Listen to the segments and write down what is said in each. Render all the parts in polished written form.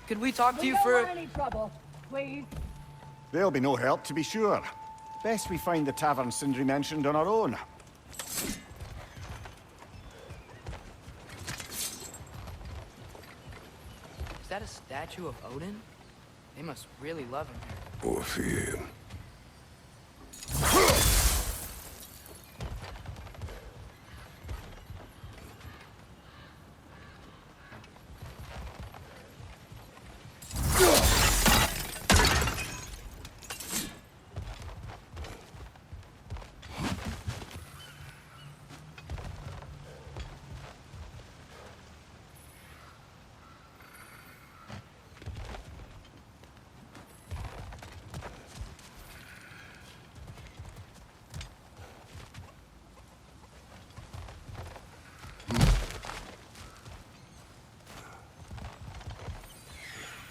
Could we talk to you We for... don't want any trouble, please. There'll be no help, to be sure. Best we find the tavern Sindri mentioned on our own. Is that a statue of Odin? They must really love him here. Or fear him.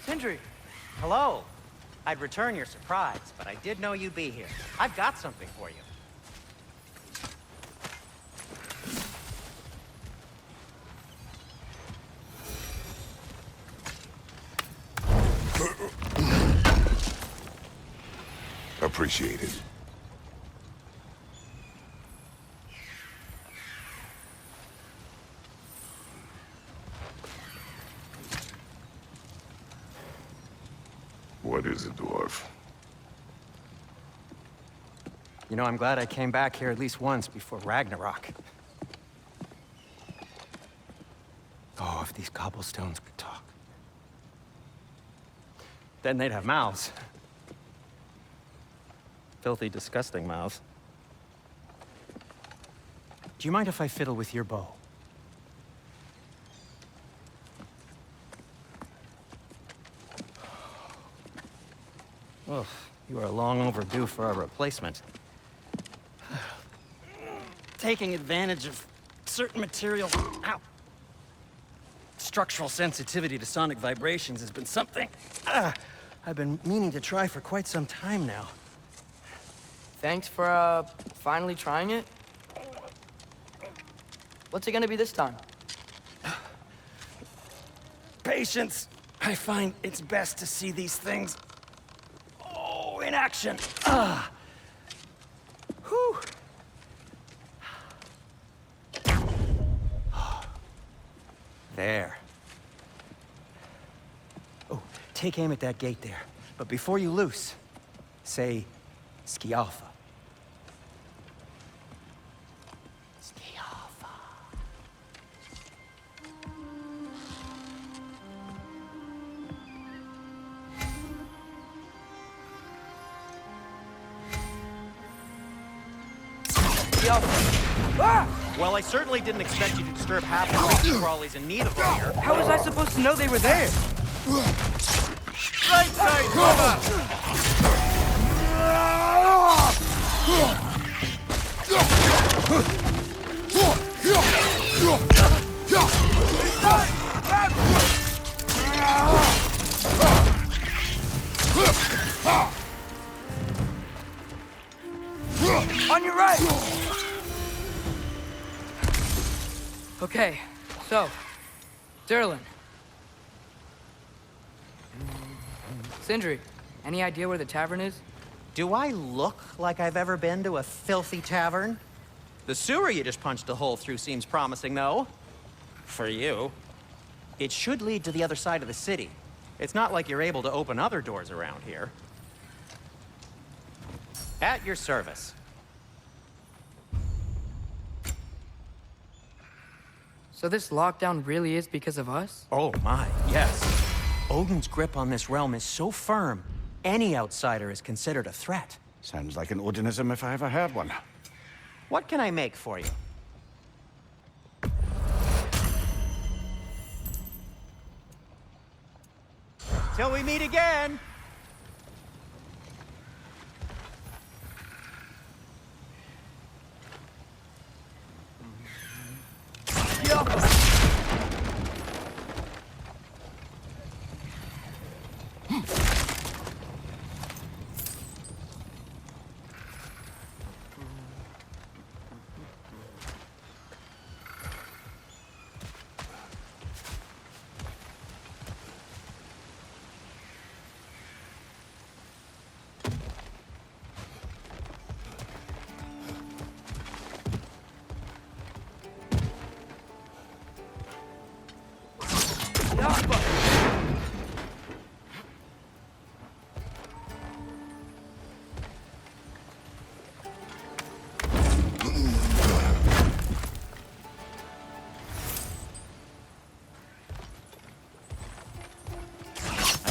Sindri! Hello. I'd return your surprise, but I did know you'd be here. I've got something for you. Appreciate it. What is it, dwarf? You know, I'm glad I came back here at least once before Ragnarök. Oh, if these cobblestones could talk. Then they'd have mouths. Filthy, disgusting mouths. Do you mind if I fiddle with your bow? Oh, you are long overdue for a replacement. Taking advantage of certain materials. Ow. Structural sensitivity to sonic vibrations has been something I've been meaning to try for quite some time now. Thanks for, finally trying it. What's it gonna be this time? Patience. I find it's best to see these things in action. Whew. There. Oh, take aim at that gate there. But before you loose, say Skialfa. Skialfa. Well, I certainly didn't expect you to disturb half the creature crawlies in need of them here. How was I supposed to know they were there? Right side, cover! On your right! Okay, so, Durlin. Sindri, any idea where the tavern is? Do I look like I've ever been to a filthy tavern? The sewer you just punched a hole through seems promising, though. For you. It should lead to the other side of the city. It's not like you're able to open other doors around here. At your service. So this lockdown really is because of us? Oh my, yes. Odin's grip on this realm is so firm, any outsider is considered a threat. Sounds like an Odinism if I ever heard one. What can I make for you? Till we meet again!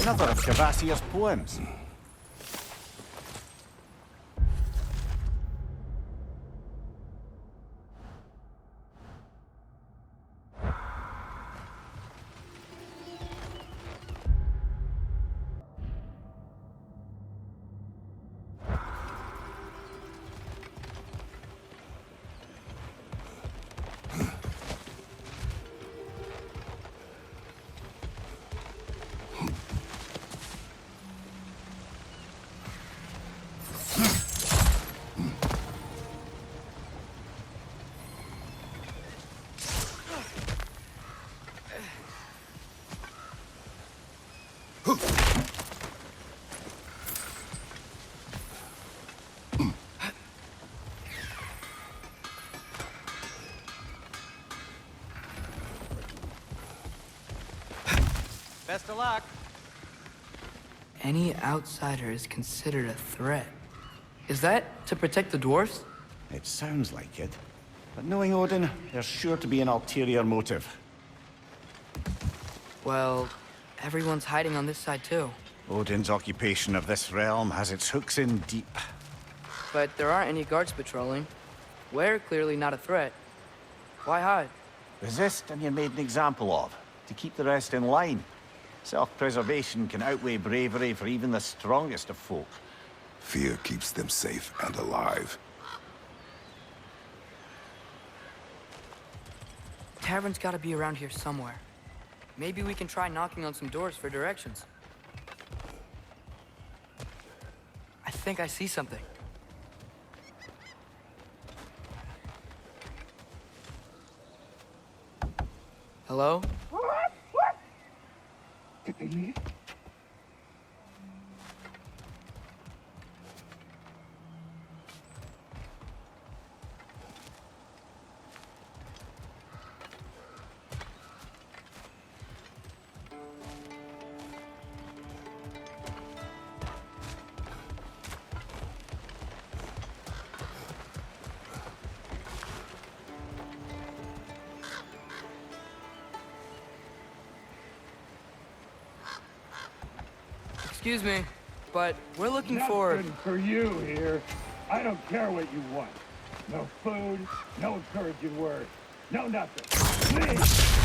Another of Cavassier's poems. Best of luck. Any outsider is considered a threat. Is that to protect the dwarfs? It sounds like it. But knowing Odin, there's sure to be an ulterior motive. Well, everyone's hiding on this side too. Odin's occupation of this realm has its hooks in deep. But there aren't any guards patrolling. We're clearly not a threat. Why hide? Resist and you're made an example of, to keep the rest in line. Self-preservation can outweigh bravery for even the strongest of folk. Fear keeps them safe and alive. Tavern's gotta be around here somewhere. Maybe we can try knocking on some doors for directions. I think I see something. Hello? Excuse me, but we're looking for... Nothing for you here. I don't care what you want. No food, no encouraging words, no nothing. Leave!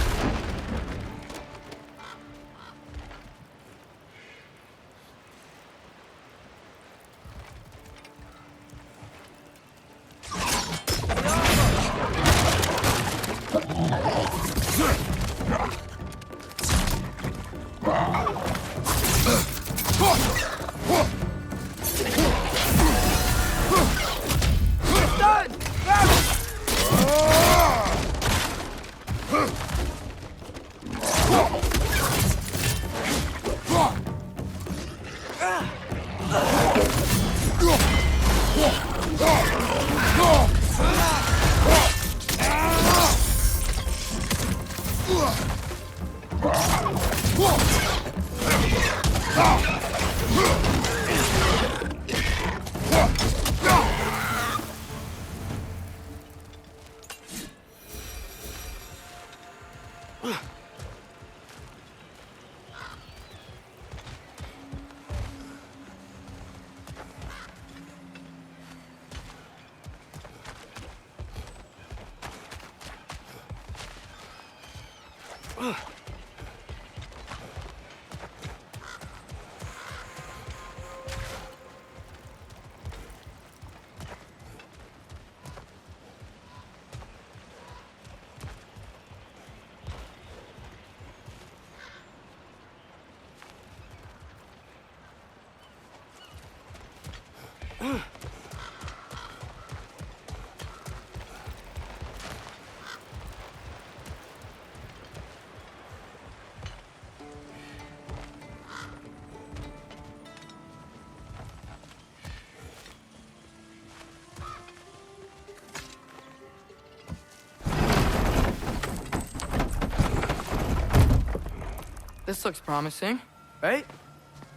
This looks promising, right?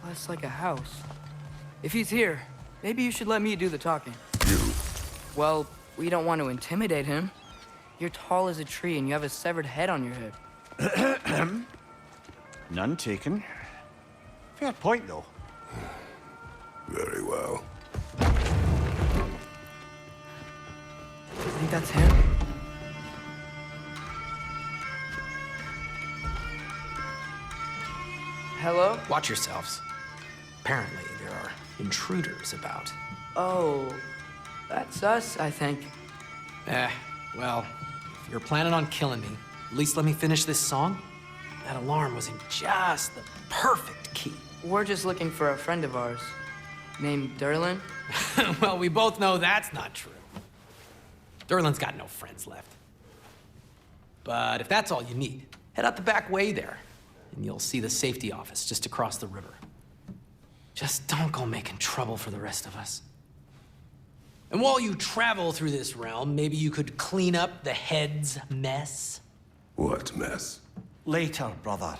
Less like a house. If he's here, maybe you should let me do the talking. You? Well, we don't want to intimidate him. You're tall as a tree and you have a severed head on your head. None taken. Fair point, though. Very well. I think that's him. Hello? Watch yourselves. Apparently, there are intruders about. Oh, that's us, I think. Well, if you're planning on killing me, at least let me finish this song. That alarm was in just the perfect key. We're just looking for a friend of ours named Derlin. Well, we both know that's not true. Derlin's got no friends left. But if that's all you need, head out the back way there, and you'll see the safety office just across the river. Just don't go making trouble for the rest of us. And while you travel through this realm, maybe you could clean up the head's mess? What mess? Later, brother.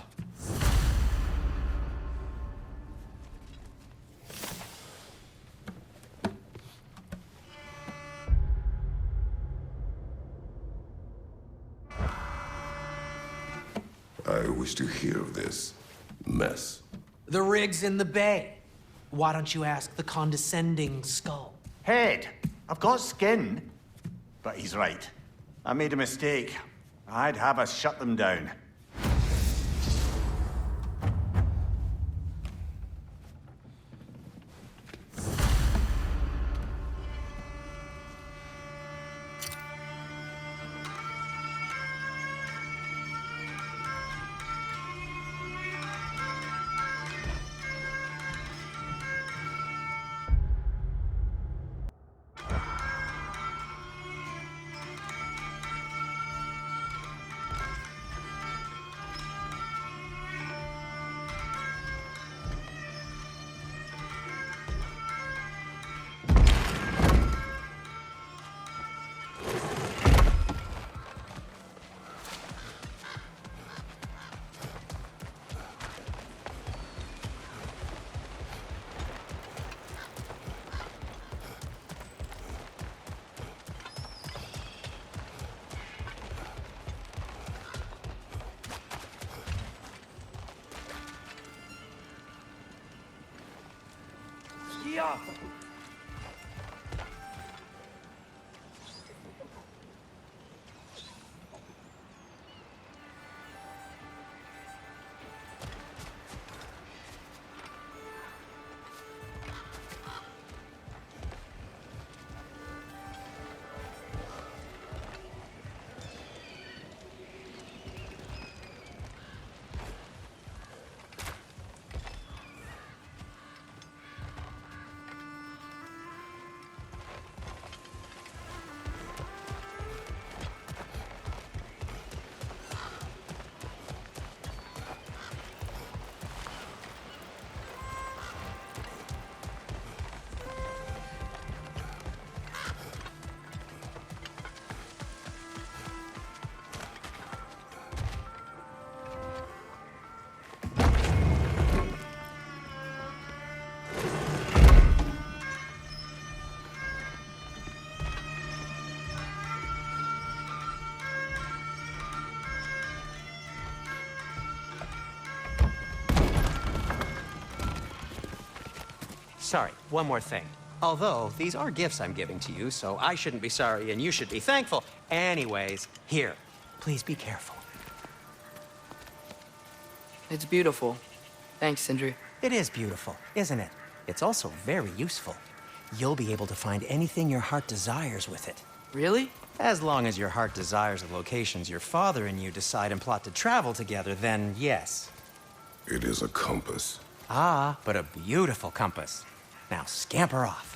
I wish to hear of this mess. The rig's in the bay. Why don't you ask the condescending skull? Head, I've got skin. But he's right. I made a mistake. I'd have us shut them down. Yeah. Sorry, one more thing. Although, these are gifts I'm giving to you, so I shouldn't be sorry and you should be thankful. Anyways, here, please be careful. It's beautiful. Thanks, Sindri. It is beautiful, isn't it? It's also very useful. You'll be able to find anything your heart desires with it. Really? As long as your heart desires the locations your father and you decide and plot to travel together, then yes. It is a compass. Ah, but a beautiful compass. Now scamper off.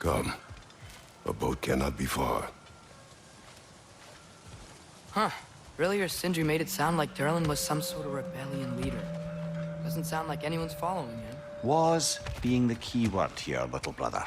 Come. A boat cannot be far. Huh. Earlier, Sindri made it sound like Durlin was some sort of rebellion leader. Doesn't sound like anyone's following him. Was being the key word here, little brother.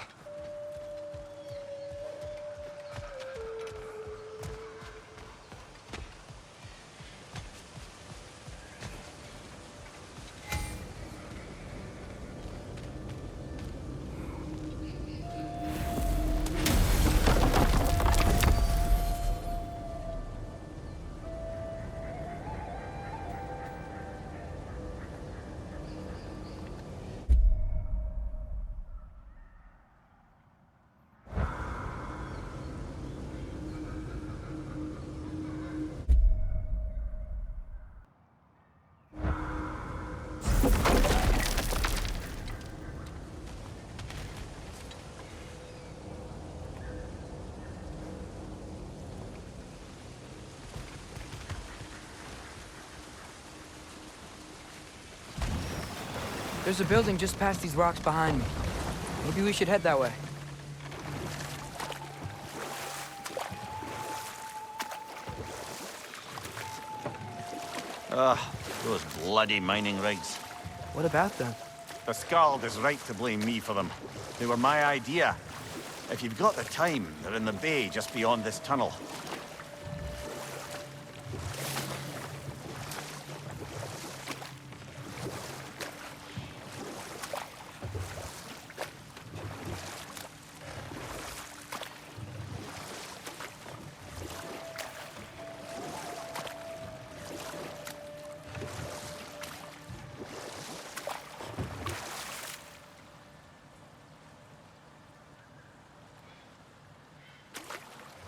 There's a building just past these rocks behind me. Maybe we should head that way. Those bloody mining rigs. What about them? The Skald is right to blame me for them. They were my idea. If you've got the time, they're in the bay just beyond this tunnel.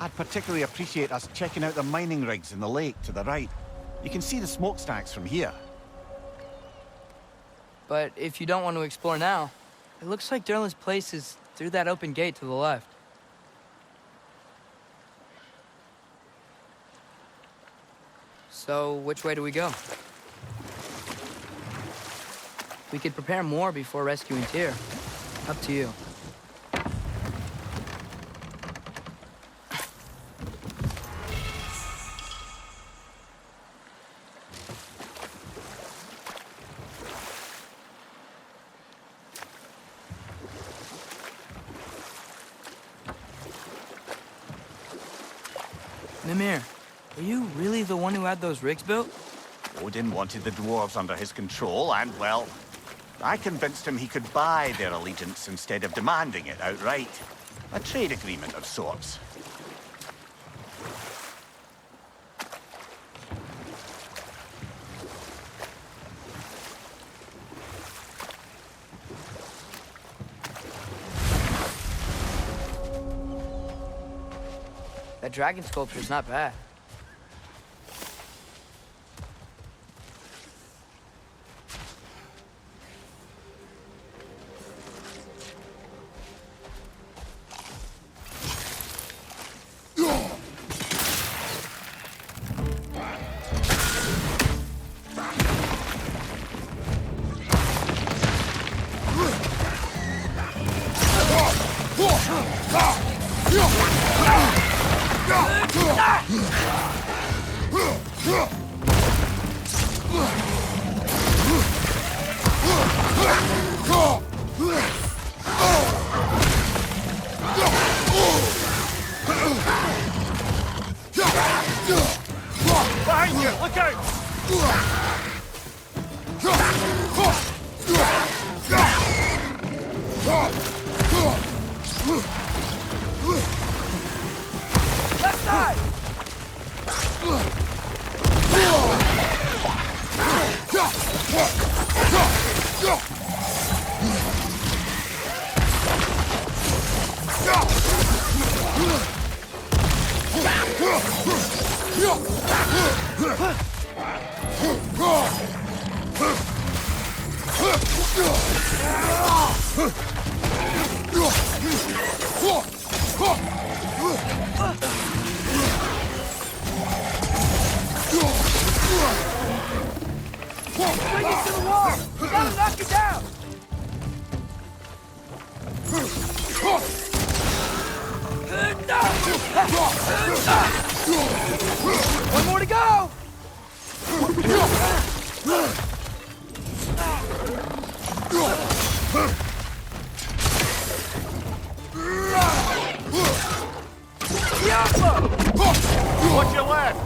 I'd particularly appreciate us checking out the mining rigs in the lake to the right. You can see the smokestacks from here. But if you don't want to explore now, it looks like Durlin's place is through that open gate to the left. So, which way do we go? We could prepare more before rescuing Tyr. Up to you. Mimir, are you really the one who had those rigs built? Odin wanted the dwarves under his control, and, well, I convinced him he could buy their allegiance instead of demanding it outright. A trade agreement of sorts. That dragon sculpture's not bad. Behind you! Look out! Left side! Bring it to the wall! We gotta knock it down! One more to go! Watch your left!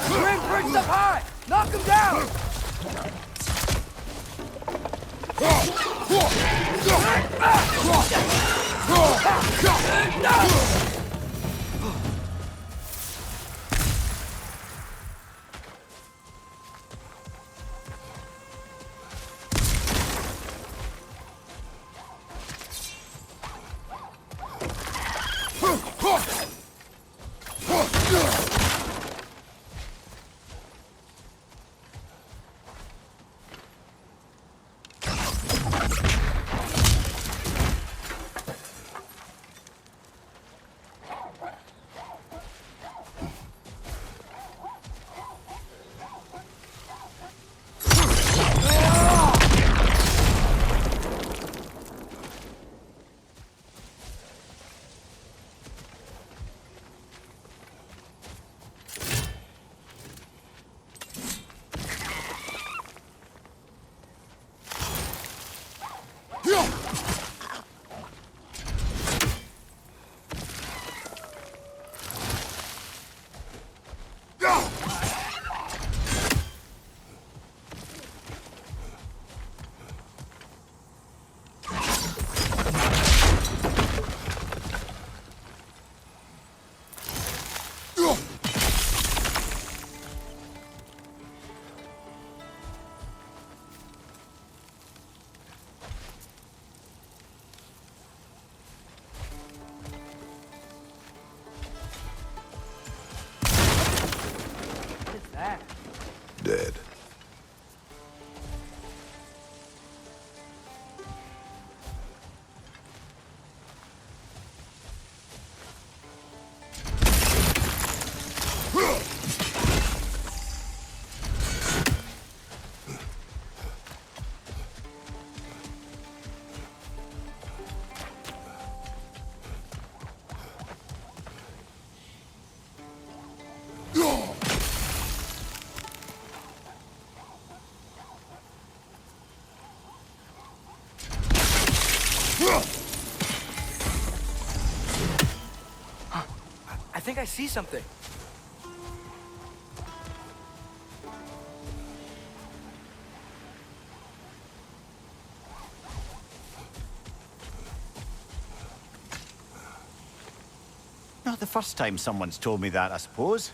Bring Briggs up high! Knock him down! Dead. I think I see something. Not the first time someone's told me that, I suppose.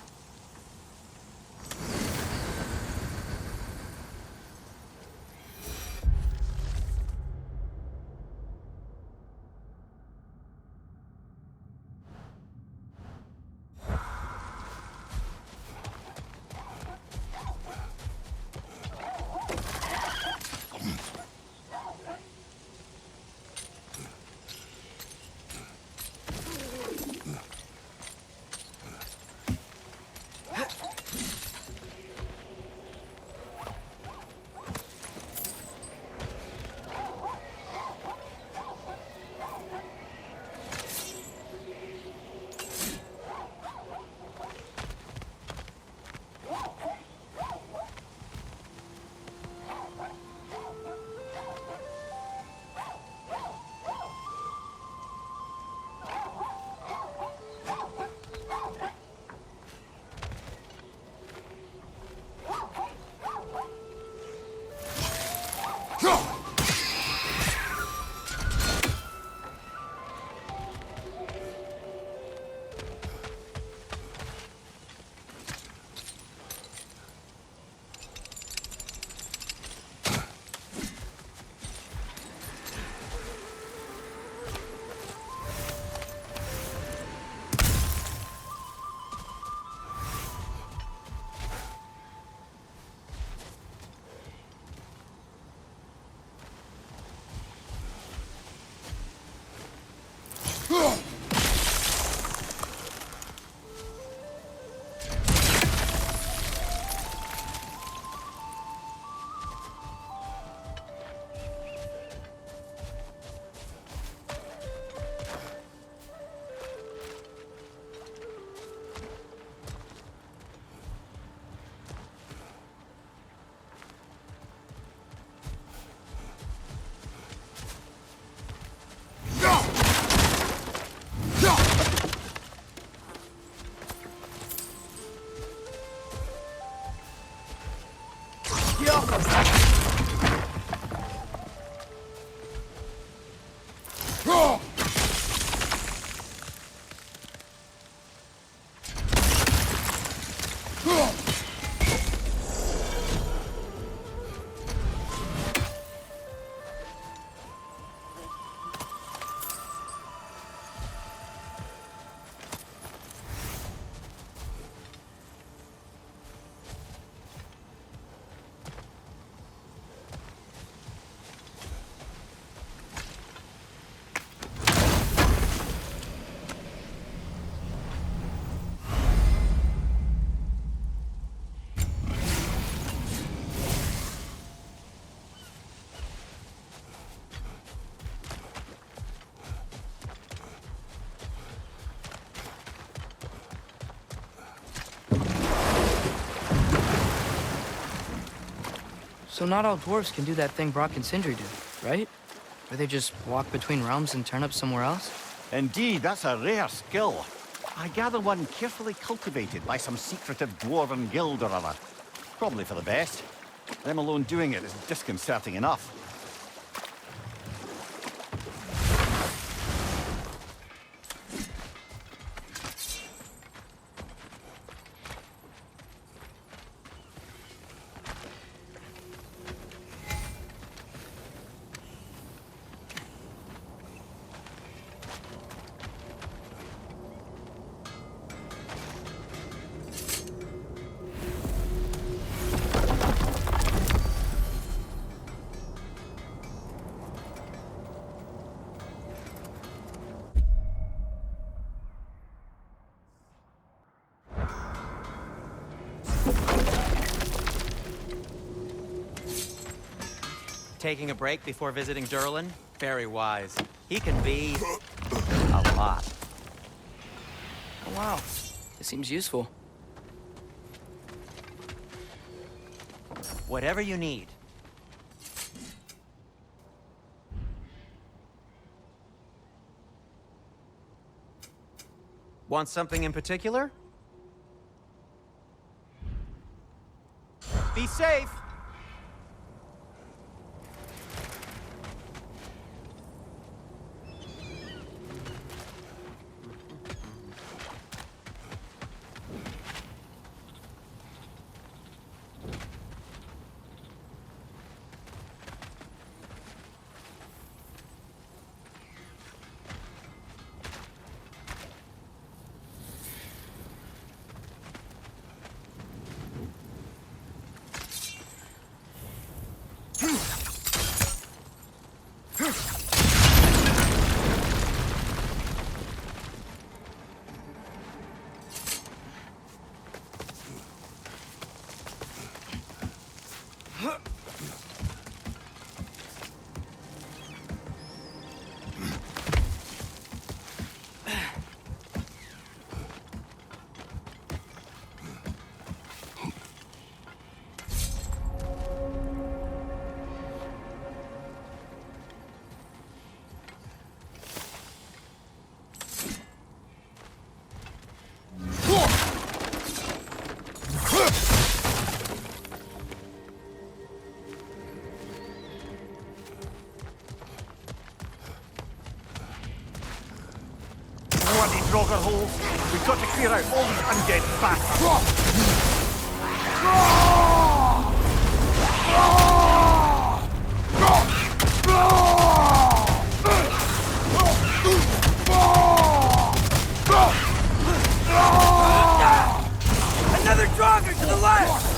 So not all dwarves can do that thing Brock and Sindri do, right? Where they just walk between realms and turn up somewhere else? Indeed, that's a rare skill. I gather one carefully cultivated by some secretive dwarven guild or other. Probably for the best. Them alone doing it is disconcerting enough. Taking a break before visiting Durlin? Very wise. He can be... a lot. Oh, wow. This seems useful. Whatever you need. Want something in particular? Be safe! Drogger holes. We've got to clear out all these undead bastards. Another Draugr to the left!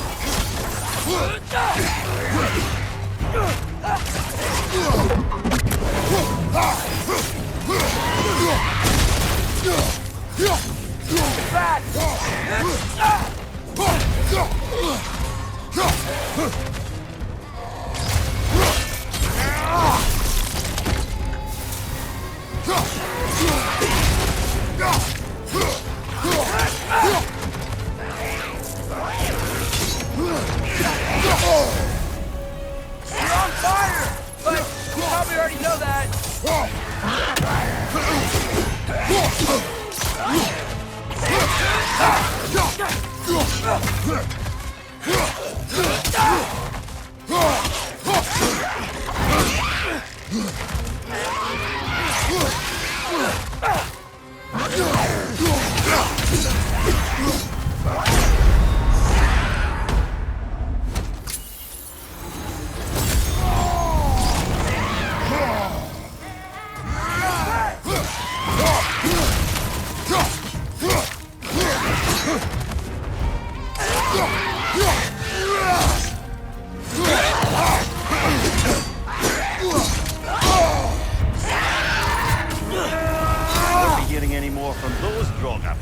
Won't be hearing any more from those Draugr.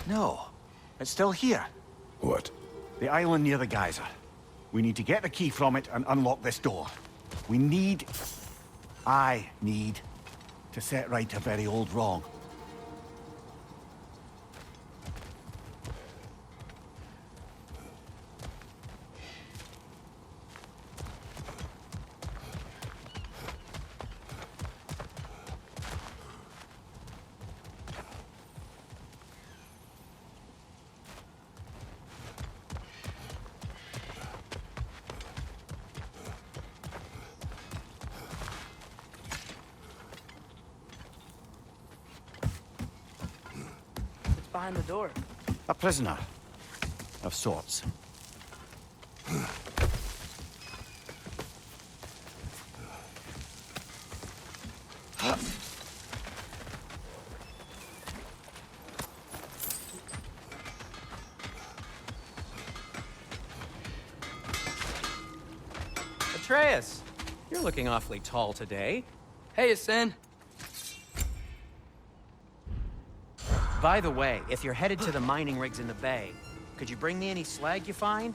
No, it's still here. What? The island near the geyser. We need to get the key from it and unlock this door. I need to set right a very old wrong. Behind the door. A prisoner. Of sorts. Atreus, you're looking awfully tall today. Hey, Asen. By the way, if you're headed to the mining rigs in the bay, could you bring me any slag you find?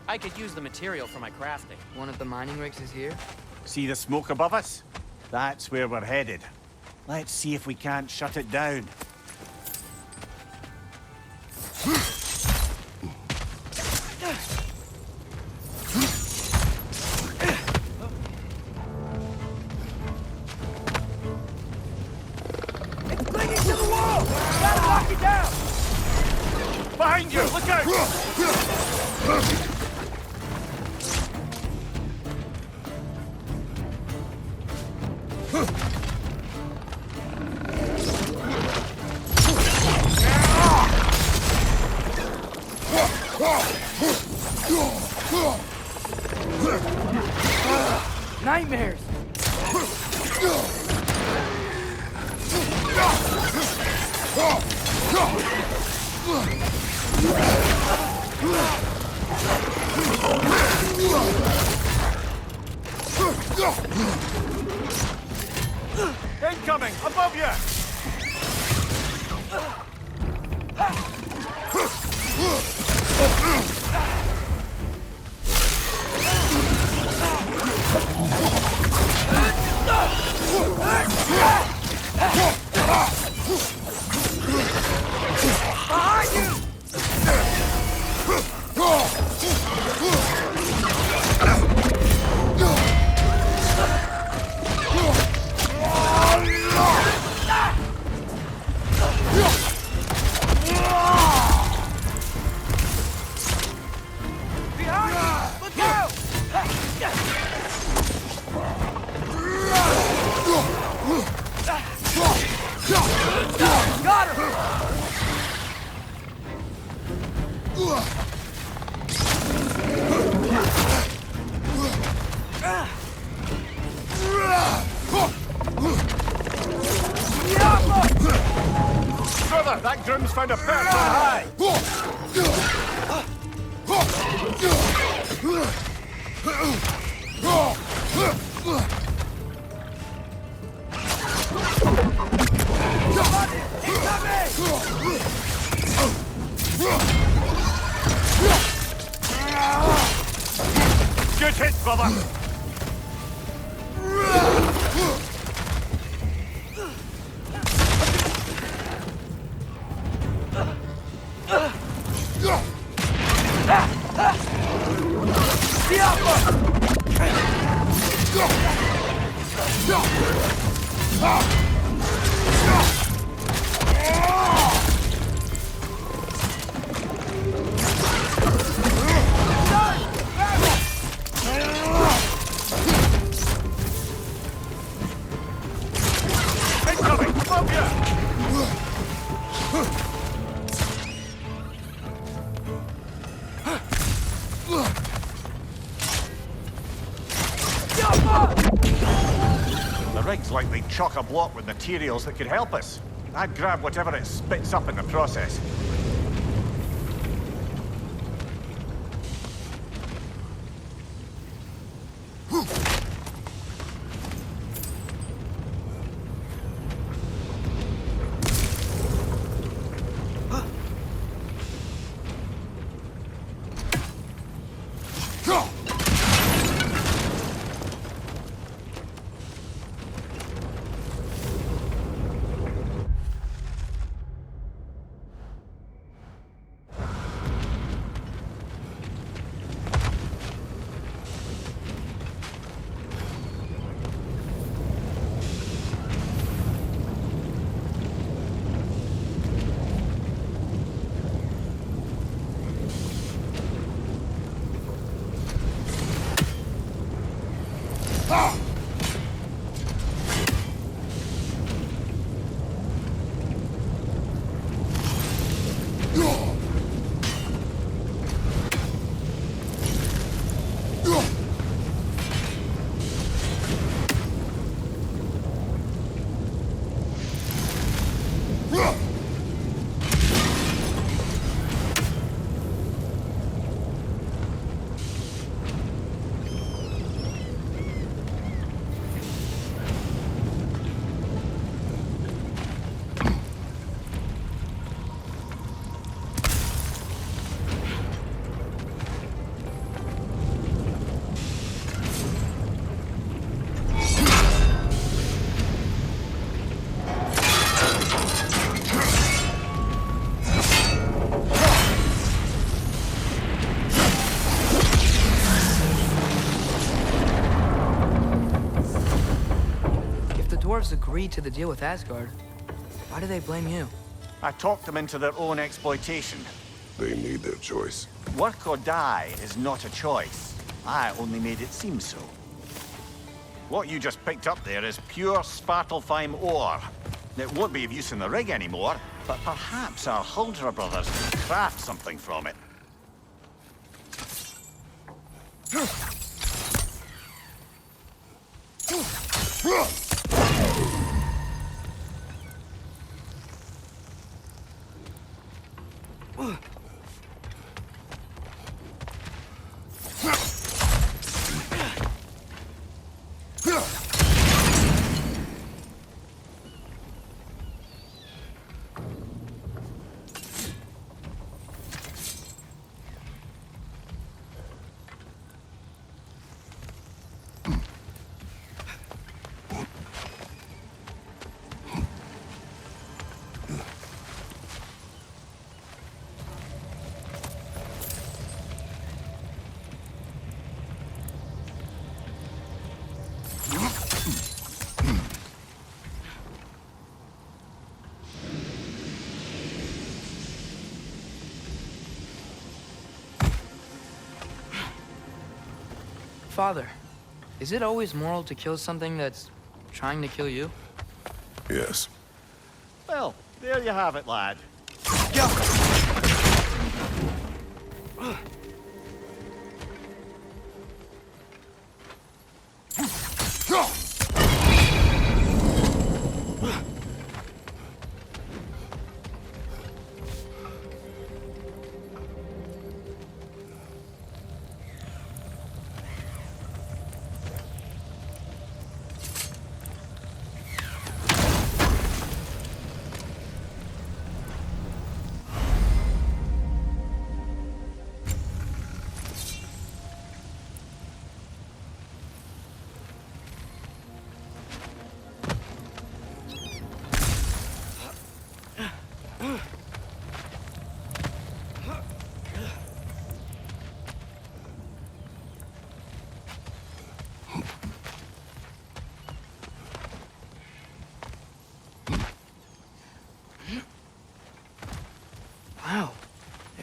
I could use the material for my crafting. One of the mining rigs is here? See the smoke above us? That's where we're headed. Let's see if we can't shut it down. It's clinging to the wall! Gotta knock it down! Behind you! Look out! Nightmares! Incoming! Above you! Behind you! Brother, that groom's found a perch on high! Good hit, brother! Incoming! Up here! The rig's likely chock-a-block with materials that could help us. I'd grab whatever it spits up in the process. Dwarves agreed to the deal with Asgard. Why do they blame you? I talked them into their own exploitation. They made their choice. Work or die is not a choice. I only made it seem so. What you just picked up there is pure Svartalfheim ore. It won't be of use in the rig anymore, but perhaps our Huldra brothers can craft something from it. Father, is it always moral to kill something that's trying to kill you? Yes. Well, there you have it, lad.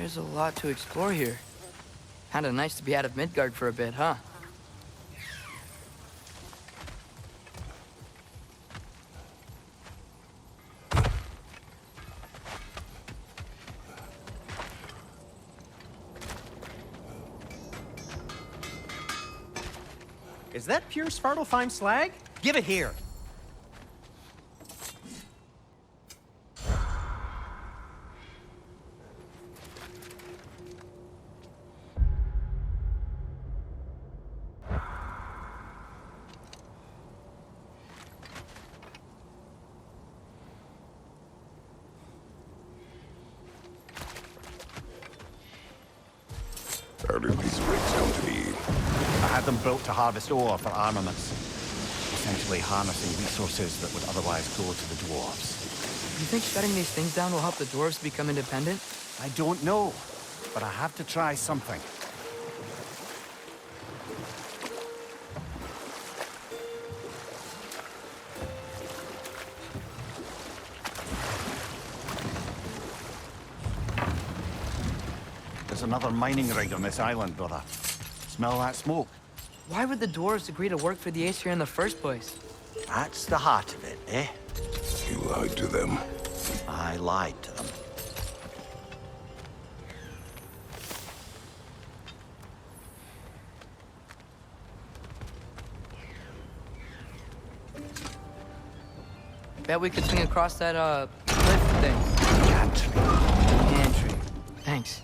There's a lot to explore here. Kinda nice to be out of Midgard for a bit, huh? Is that pure Svartalfheim slag? Give it here. How did these rigs come to be? I had them built to harvest ore for armaments. Essentially harnessing resources that would otherwise go to the dwarves. You think shutting these things down will help the dwarves become independent? I don't know, but I have to try something. There's another mining rig on this island, brother. Smell that smoke? Why would the dwarves agree to work for the Aesir in the first place? That's the heart of it, eh? You lied to them. I lied to them. Bet we could swing across that, cliff thing. Gantry. Gantry. Thanks.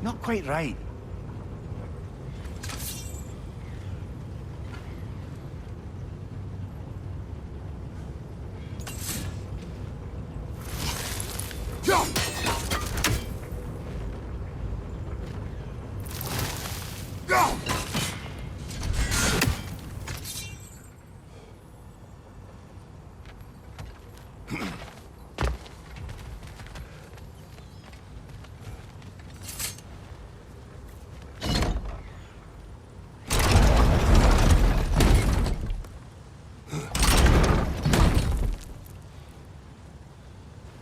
Not quite right.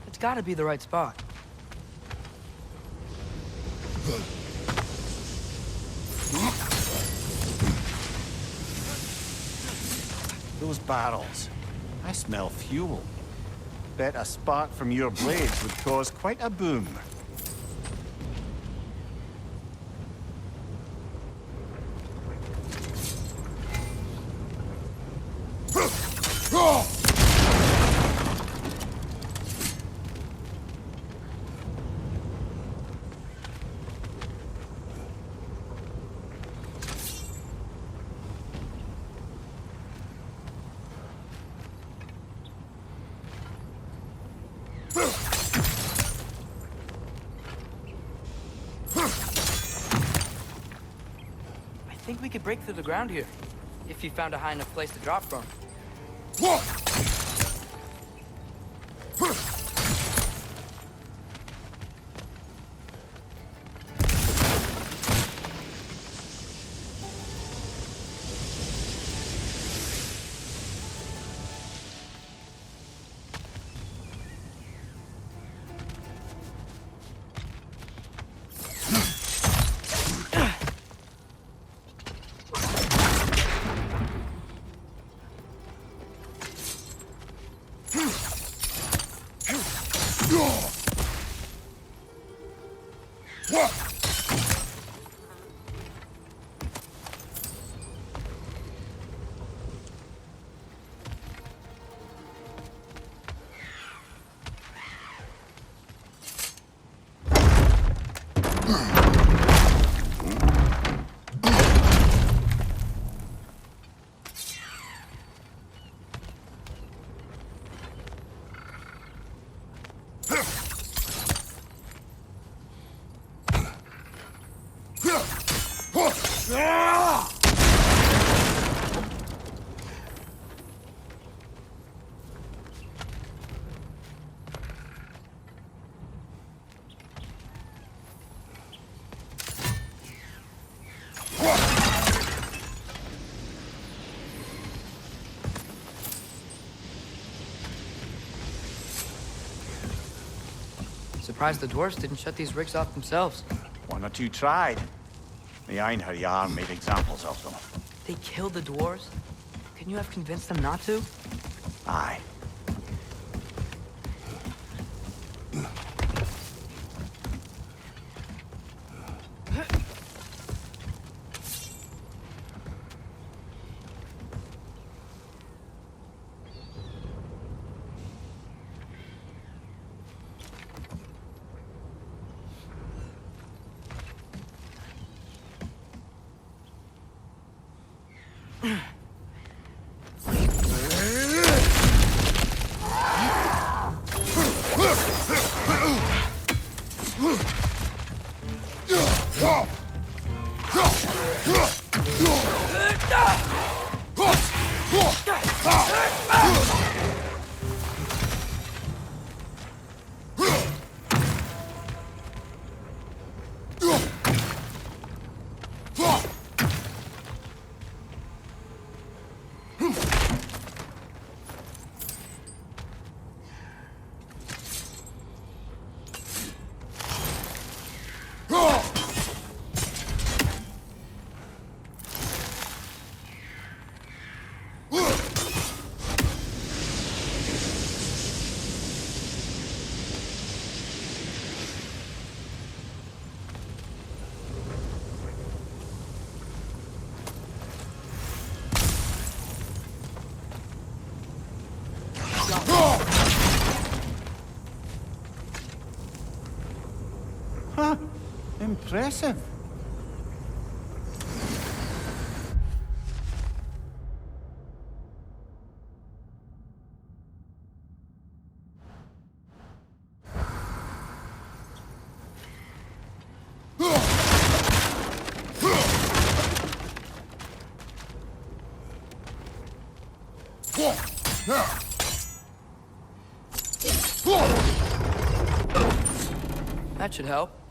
It's gotta be the right spot. Those barrels. I smell fuel. Bet a spark from your blades would cause quite a boom. I think we could break through the ground here, if you found a high enough place to drop from. Surprised the dwarves didn't shut these rigs off themselves. One or two tried. The Einherjar made examples of them. They killed the dwarves? Couldn't you have convinced them not to? Aye. Huh. Impressive. That should help.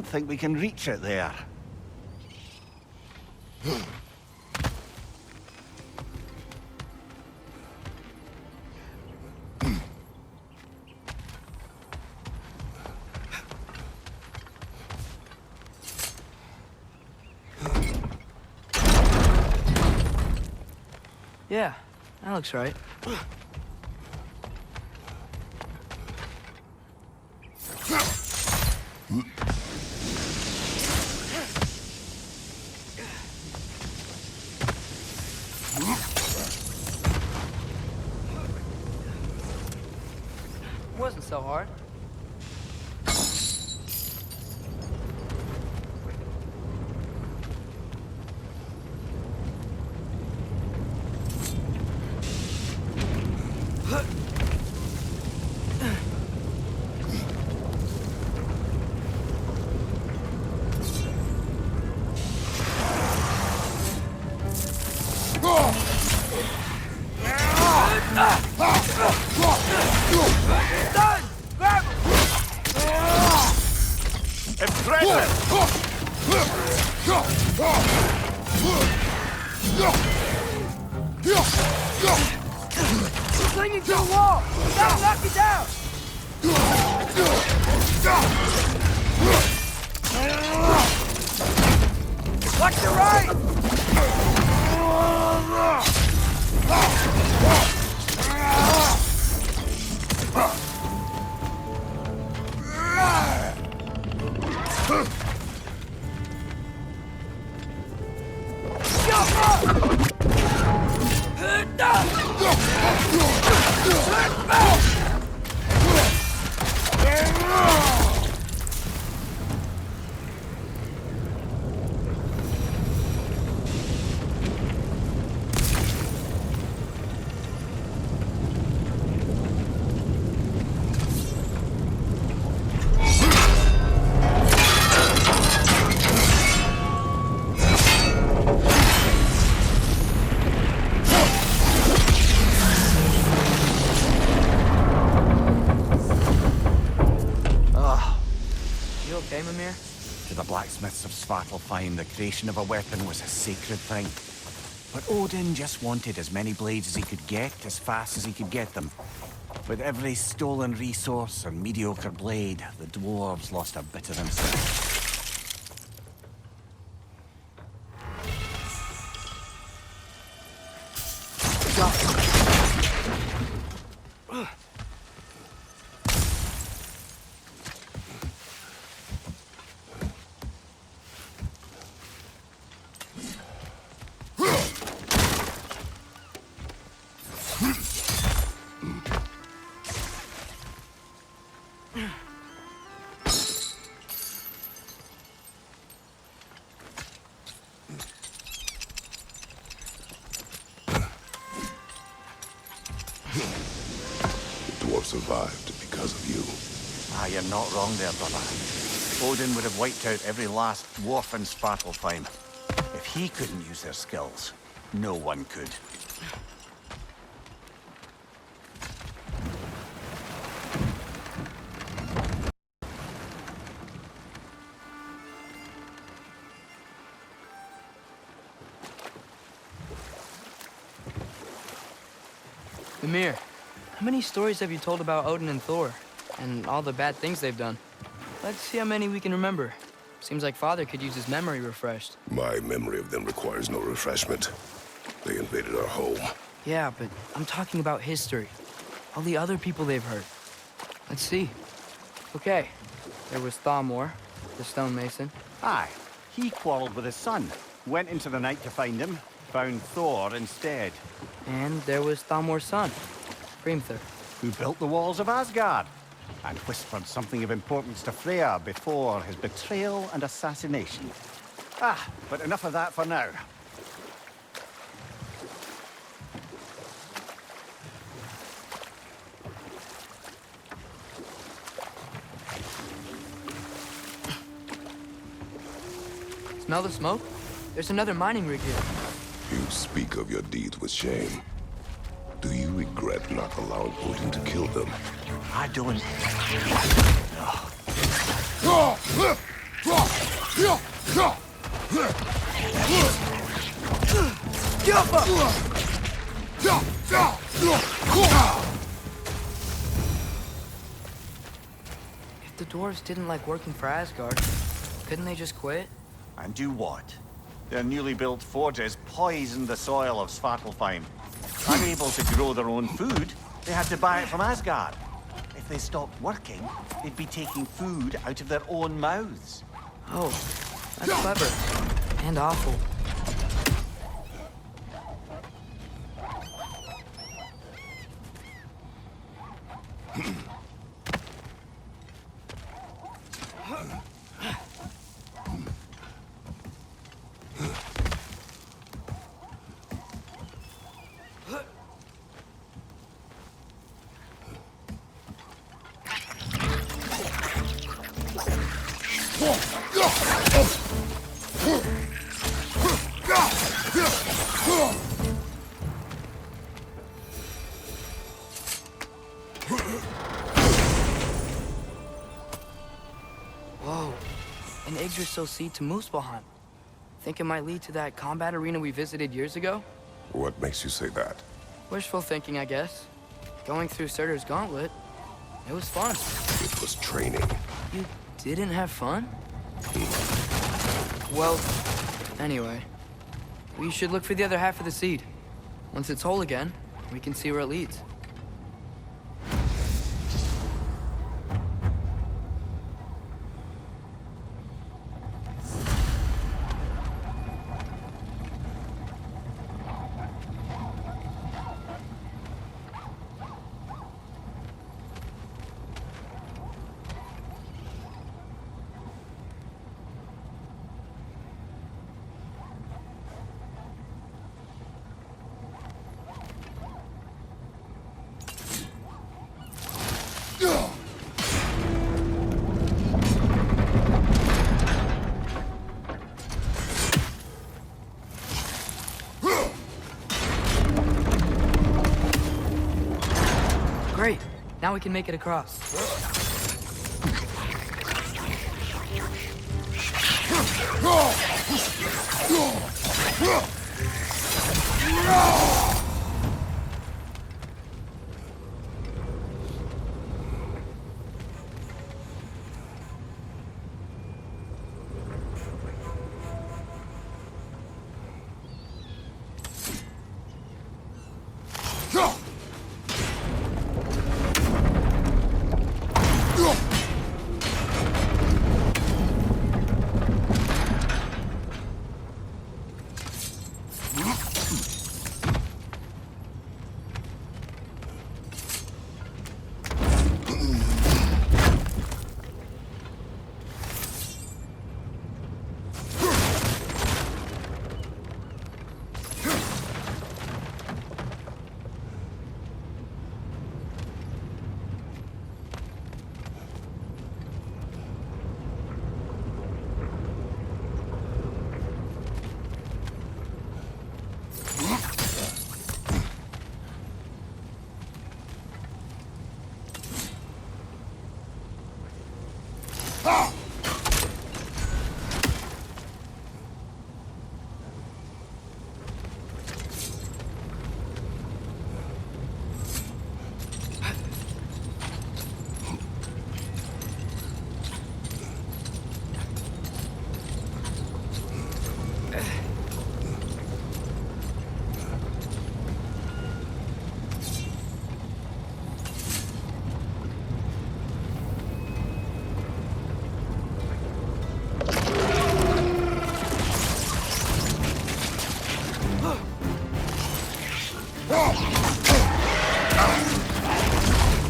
don't think we can reach it there. Yeah, that looks right. Wasn't so hard. Clinging to the wall! Gotta knock it down! Watch the right! Okay, Mimir? To the blacksmiths of Svartalfheim, the creation of a weapon was a sacred thing. But Odin just wanted as many blades as he could get, as fast as he could get them. With every stolen resource and mediocre blade, the dwarves lost a bit of themselves. Survived because of you. Ah, you're not wrong there, brother. Odin would have wiped out every last dwarf in Svartalfheim. If he couldn't use their skills, no one could. Mimir, how many stories have you told about Odin and Thor? And all the bad things they've done? Let's see how many we can remember. Seems like Father could use his memory refreshed. My memory of them requires no refreshment. They invaded our home. Yeah, but I'm talking about history. All the other people they've hurt. Let's see. Okay, there was Thamor, the stonemason. Aye, he quarreled with his son. Went into the night to find him, found Thor instead. And there was Thamor's son, Hrimthur. Who built the walls of Asgard and whispered something of importance to Freya before his betrayal and assassination. Ah, but enough of that for now. Smell the smoke? There's another mining rig here. You speak of your deeds with shame. Do you regret not allowing Odin to kill them? I don't. No. If the dwarves didn't like working for Asgard, couldn't they just quit? And do what? Their newly built forges poisoned the soil of Svartalfheim. Unable to grow their own food, they had to buy it from Asgard. If they stopped working, they'd be taking food out of their own mouths. Oh, that's clever. And awful. Whoa, an Yggdrasil seed to Muspelheim. Think it might lead to that combat arena we visited years ago? What makes you say that? Wishful thinking, I guess. Going through Surtur's gauntlet, it was fun. It was training. You didn't have fun? Well, anyway, we should look for the other half of the seed. Once it's whole again, we can see where it leads. Great. Now we can make it across.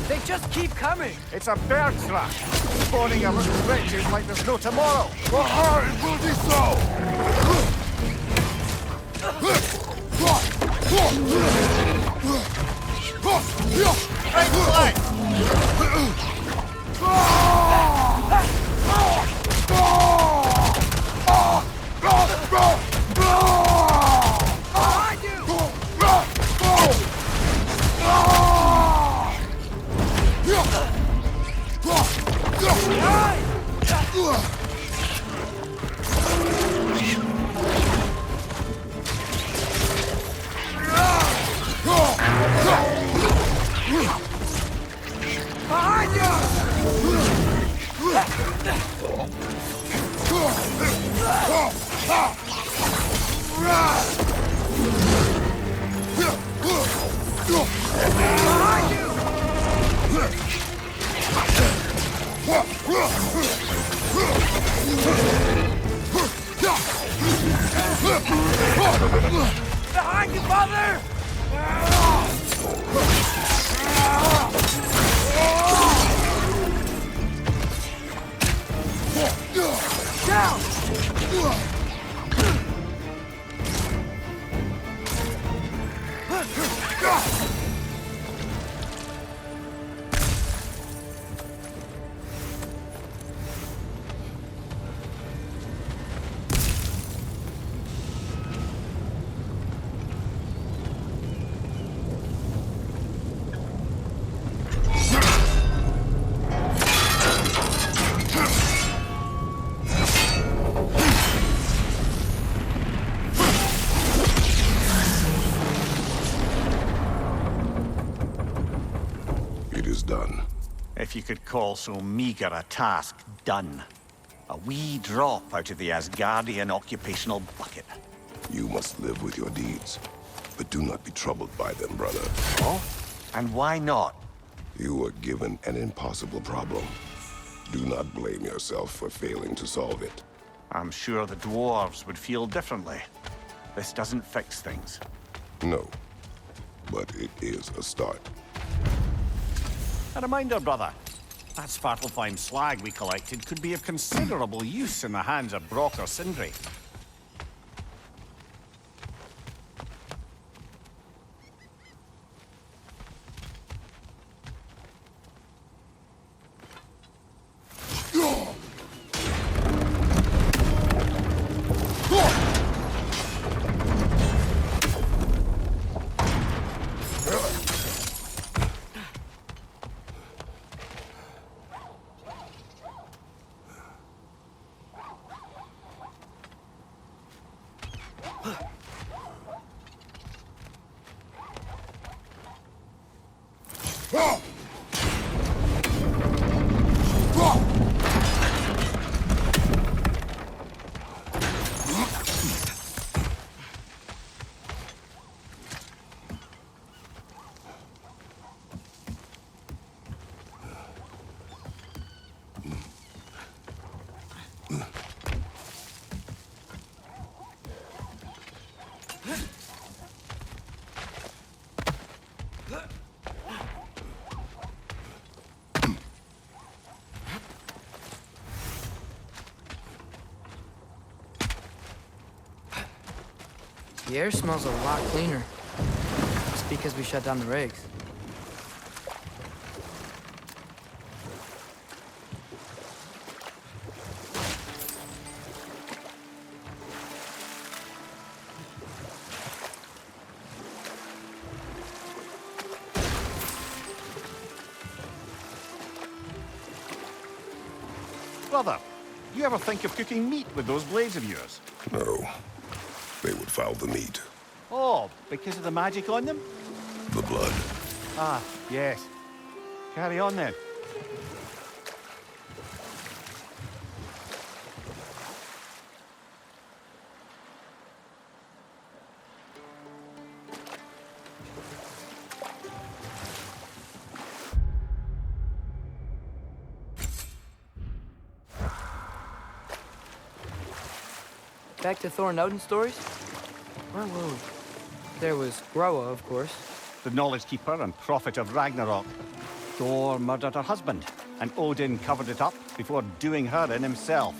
They just keep coming! It's a bird trap, spawning a little wretches like there's no tomorrow. It will be so! Right flank! Behind you, father! Down! It is done. If you could call so meager a task done. A wee drop out of the Asgardian occupational bucket. You must live with your deeds, but do not be troubled by them, brother. Oh? And why not? You were given an impossible problem. Do not blame yourself for failing to solve it. I'm sure the dwarves would feel differently. This doesn't fix things. No, but it is a start. A reminder, brother. That Svartalfheim slag we collected could be of considerable use in the hands of Brock or Sindri. The air smells a lot cleaner. It's because we shut down the rigs. Brother, you ever think of cooking meat with those blades of yours? No, they would foul the meat. Oh, because of the magic on them? The blood. Ah, yes. Carry on then. Back to Thor and Odin stories? Where were we? There was Groa, of course. The Knowledge Keeper and Prophet of Ragnarok. Thor murdered her husband, and Odin covered it up before doing her in himself.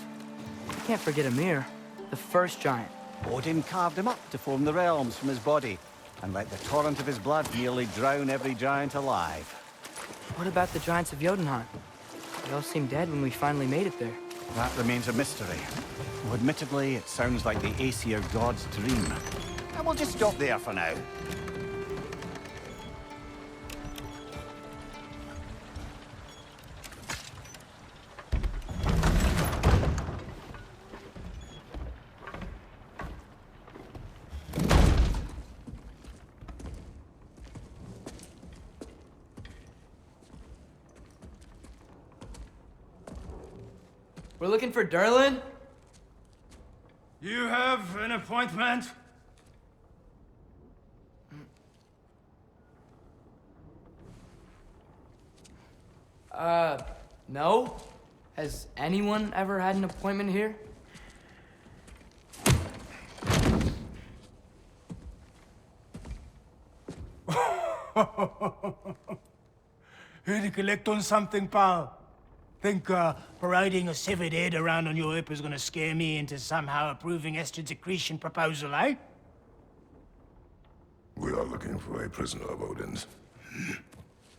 You can't forget Ymir, the first giant. Odin carved him up to form the realms from his body, and let the torrent of his blood nearly drown every giant alive. What about the giants of Jotunheim? They all seemed dead when we finally made it there. That remains a mystery. Though admittedly, it sounds like the Aesir god's dream. And we'll just stop there for now. We're looking for Durlin? You have an appointment? No? Has anyone ever had an appointment here? Here to collect on something, pal? Think, parading a severed head around on your hip is gonna scare me into somehow approving Esther's accretion proposal, eh? We are looking for a prisoner of Odin's.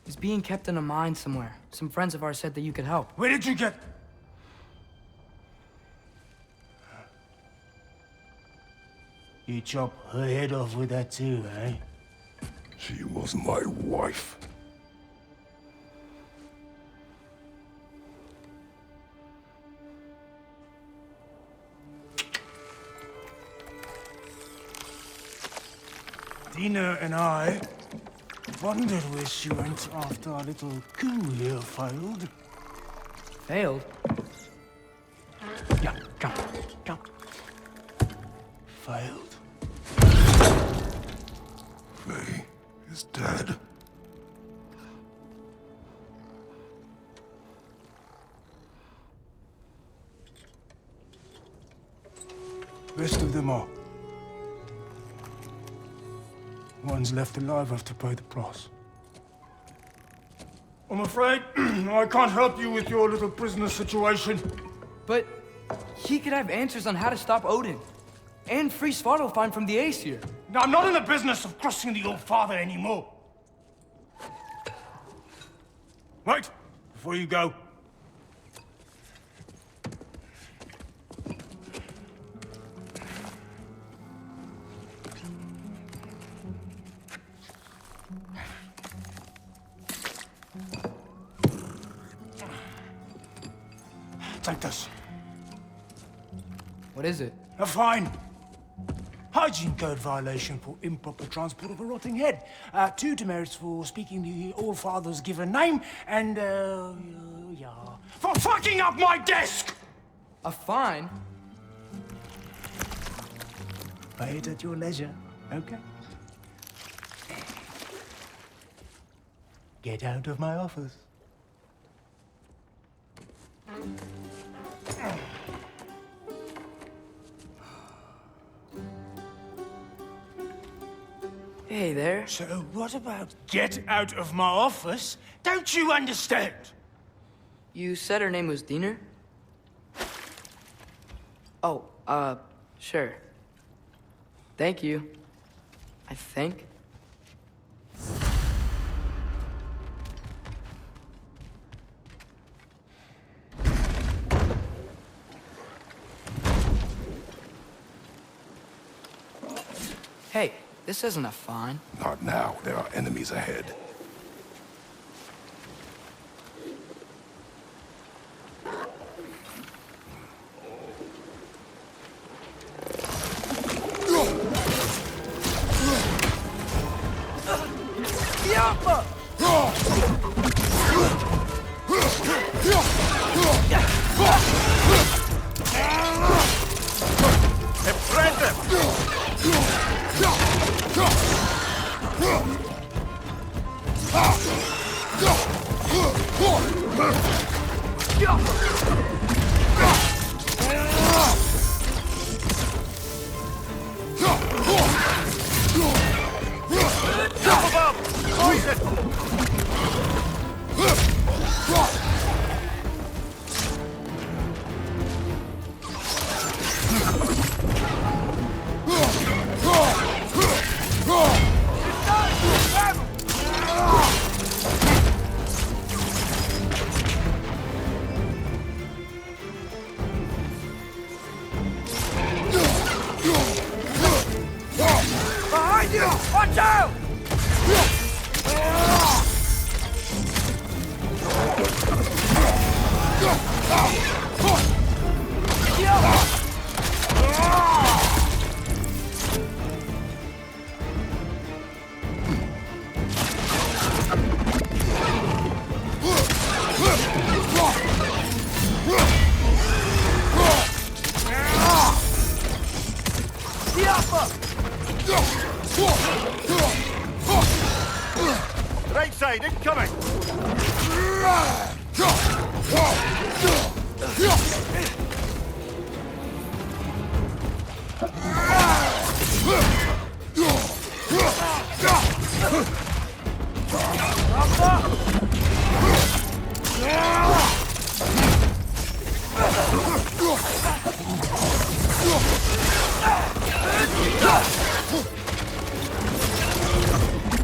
He's being kept in a mine somewhere. Some friends of ours said that you could help. Where did you get... You chop her head off with that too, eh? She was my wife. Dina and I wondered where she went after our little coup here failed. Failed? Yeah, come, come. Failed. Faye is dead. Rest of them are. Ones left alive have to pay the price. I'm afraid I can't help you with your little prisoner situation. But he could have answers on how to stop Odin. And free Svartalfheim from the Aesir. Now, I'm not in the business of crossing the old father anymore. Wait, before you go. Take this. What is it? A fine. Hygiene code violation for improper transport of a rotting head. 2 demerits for speaking the All-Father's given name, and, yeah. For fucking up my desk! A fine? Pay it at your leisure, okay? Get out of my office. Hey there. So what about get out of my office? Don't you understand? You said her name was Diener? Oh, sure. Thank you. I think. Hey, this isn't a fine. Not now. There are enemies ahead. Behind you! Watch out! Right side, incoming!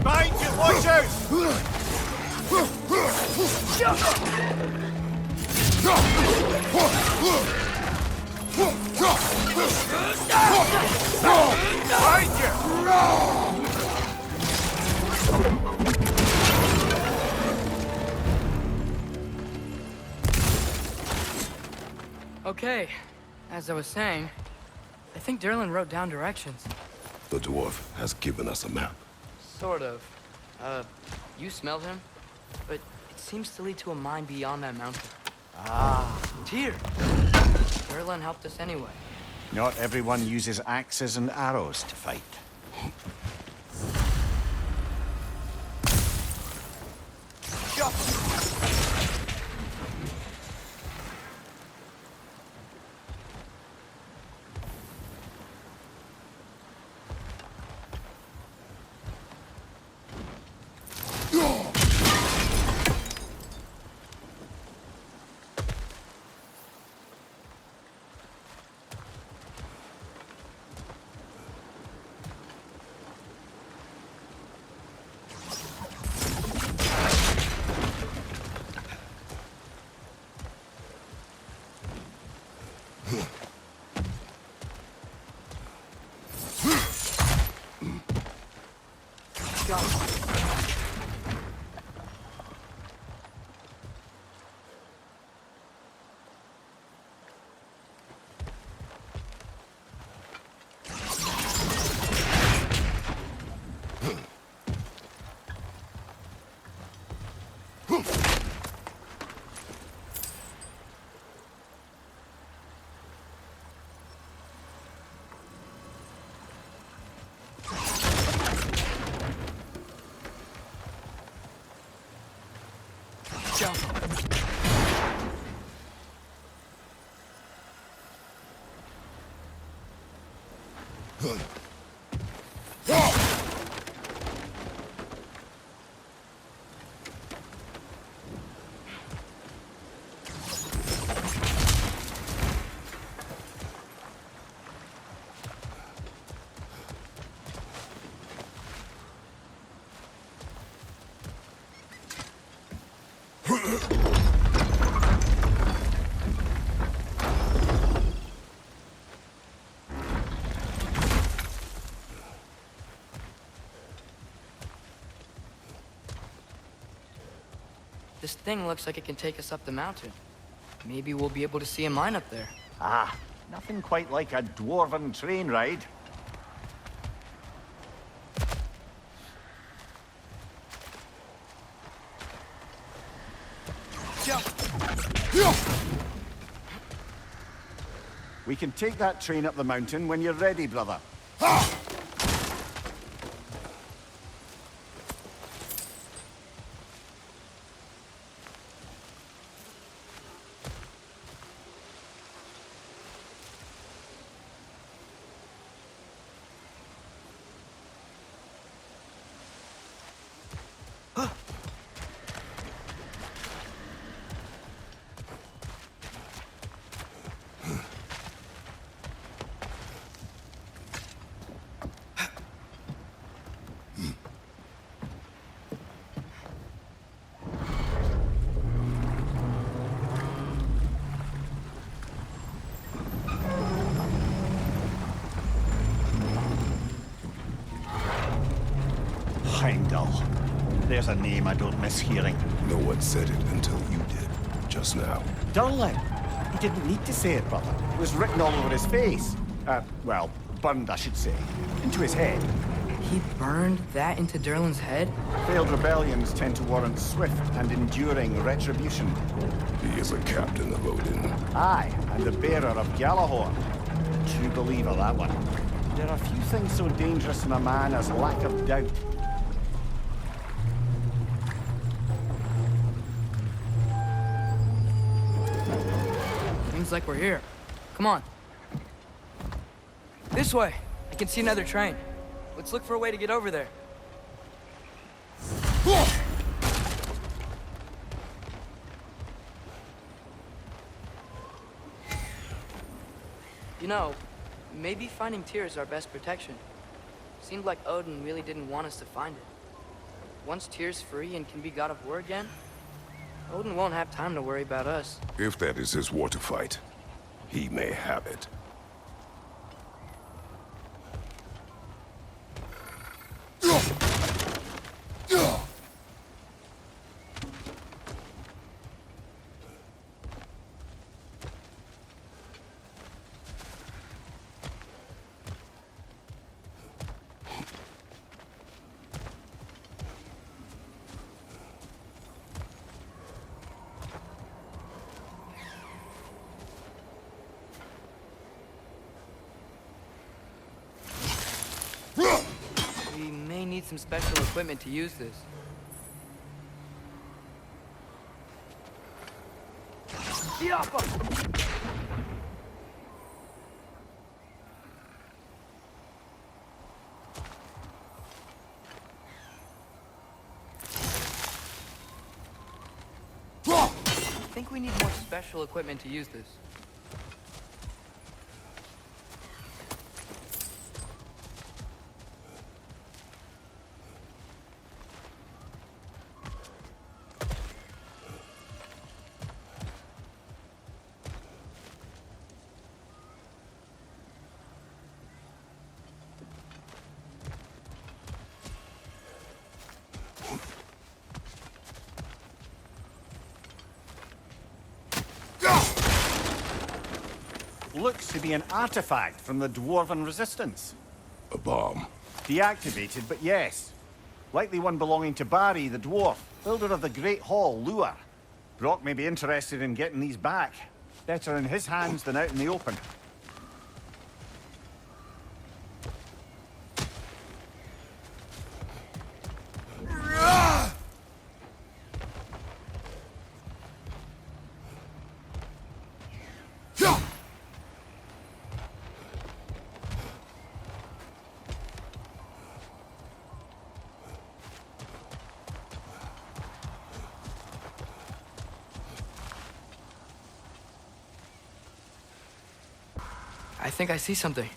Behind you, watch out! Behind you! Okay, as I was saying, I think Derlin wrote down directions. The dwarf has given us a map. Sort of. You smelled him? But it seems to lead to a mine beyond that mountain. Ah. Tyr! Derlin helped us anyway. Not everyone uses axes and arrows to fight. This thing looks like it can take us up the mountain. Maybe we'll be able to see a mine up there. Ah, nothing quite like a dwarven train ride. We can take that train up the mountain when you're ready, brother. Heimdall. There's a name I don't miss hearing. No one said it until you did, just now. Durlin. He didn't need to say it, brother. It was written all over his face. Well, burned, I should say. Into his head. He burned that into Derlin's head? Failed rebellions tend to warrant swift and enduring retribution. He is a captain of Odin. Aye, and the bearer of Gjallarhorn. True believer, that one. There are few things so dangerous in a man as lack of doubt. Seems like we're here. Come on. This way. I can see another train. Let's look for a way to get over there. You know, maybe finding Tyr is our best protection. Seemed like Odin really didn't want us to find it. Once Tyr's free and can be god of war again, Odin won't have time to worry about us. If that is his war to fight, he may have it. We may need some special equipment to use this. I think we need more special equipment to use this. Looks to be an artifact from the Dwarven Resistance. A bomb. Deactivated, but yes. Likely one belonging to Barry, the dwarf, builder of the Great Hall, Lure. Brock may be interested in getting these back. Better in his hands than out in the open. I think I see something.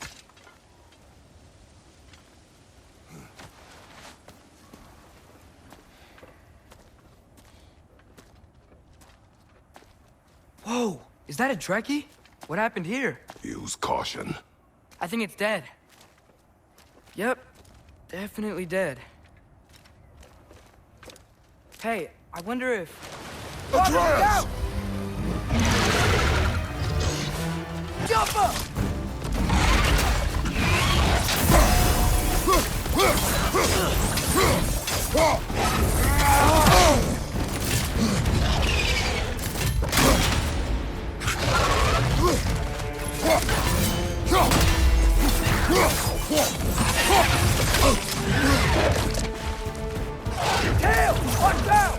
Whoa! Is that a Trekkie? What happened here? Use caution. I think it's dead. Yep. Definitely dead. Hey, I wonder if... Atreus! Jump up! Tail! Watch out!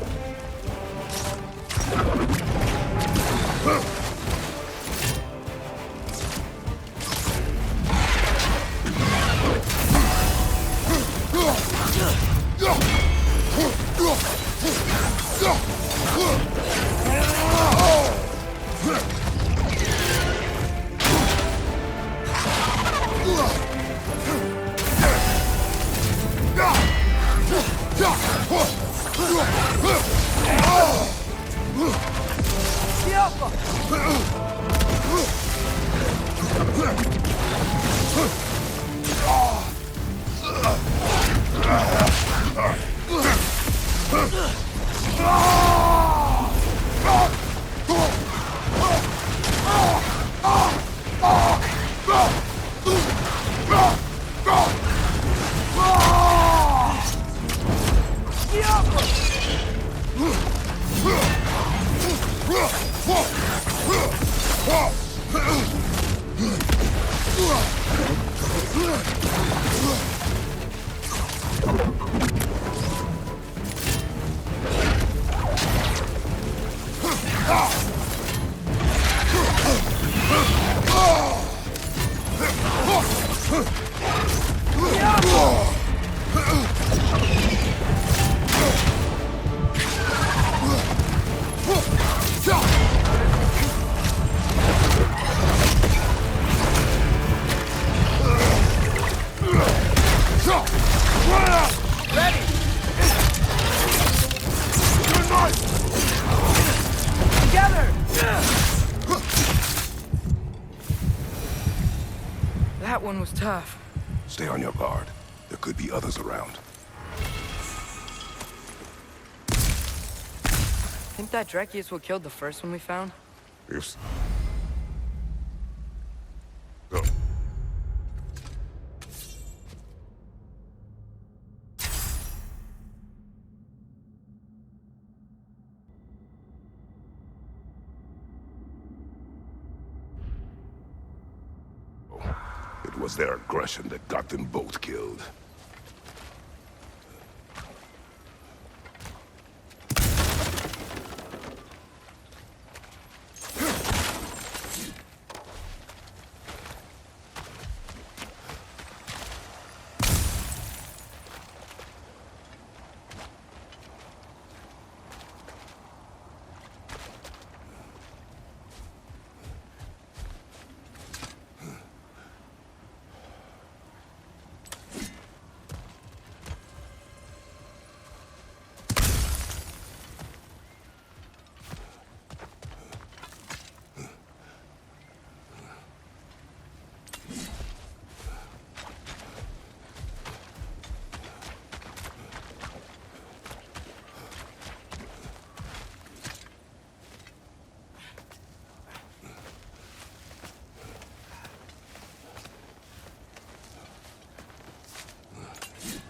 was tough. Stay on your guard. There could be others around. Think that Dreki is what killed the first one we found? If... Go. It was their aggression that got them both killed.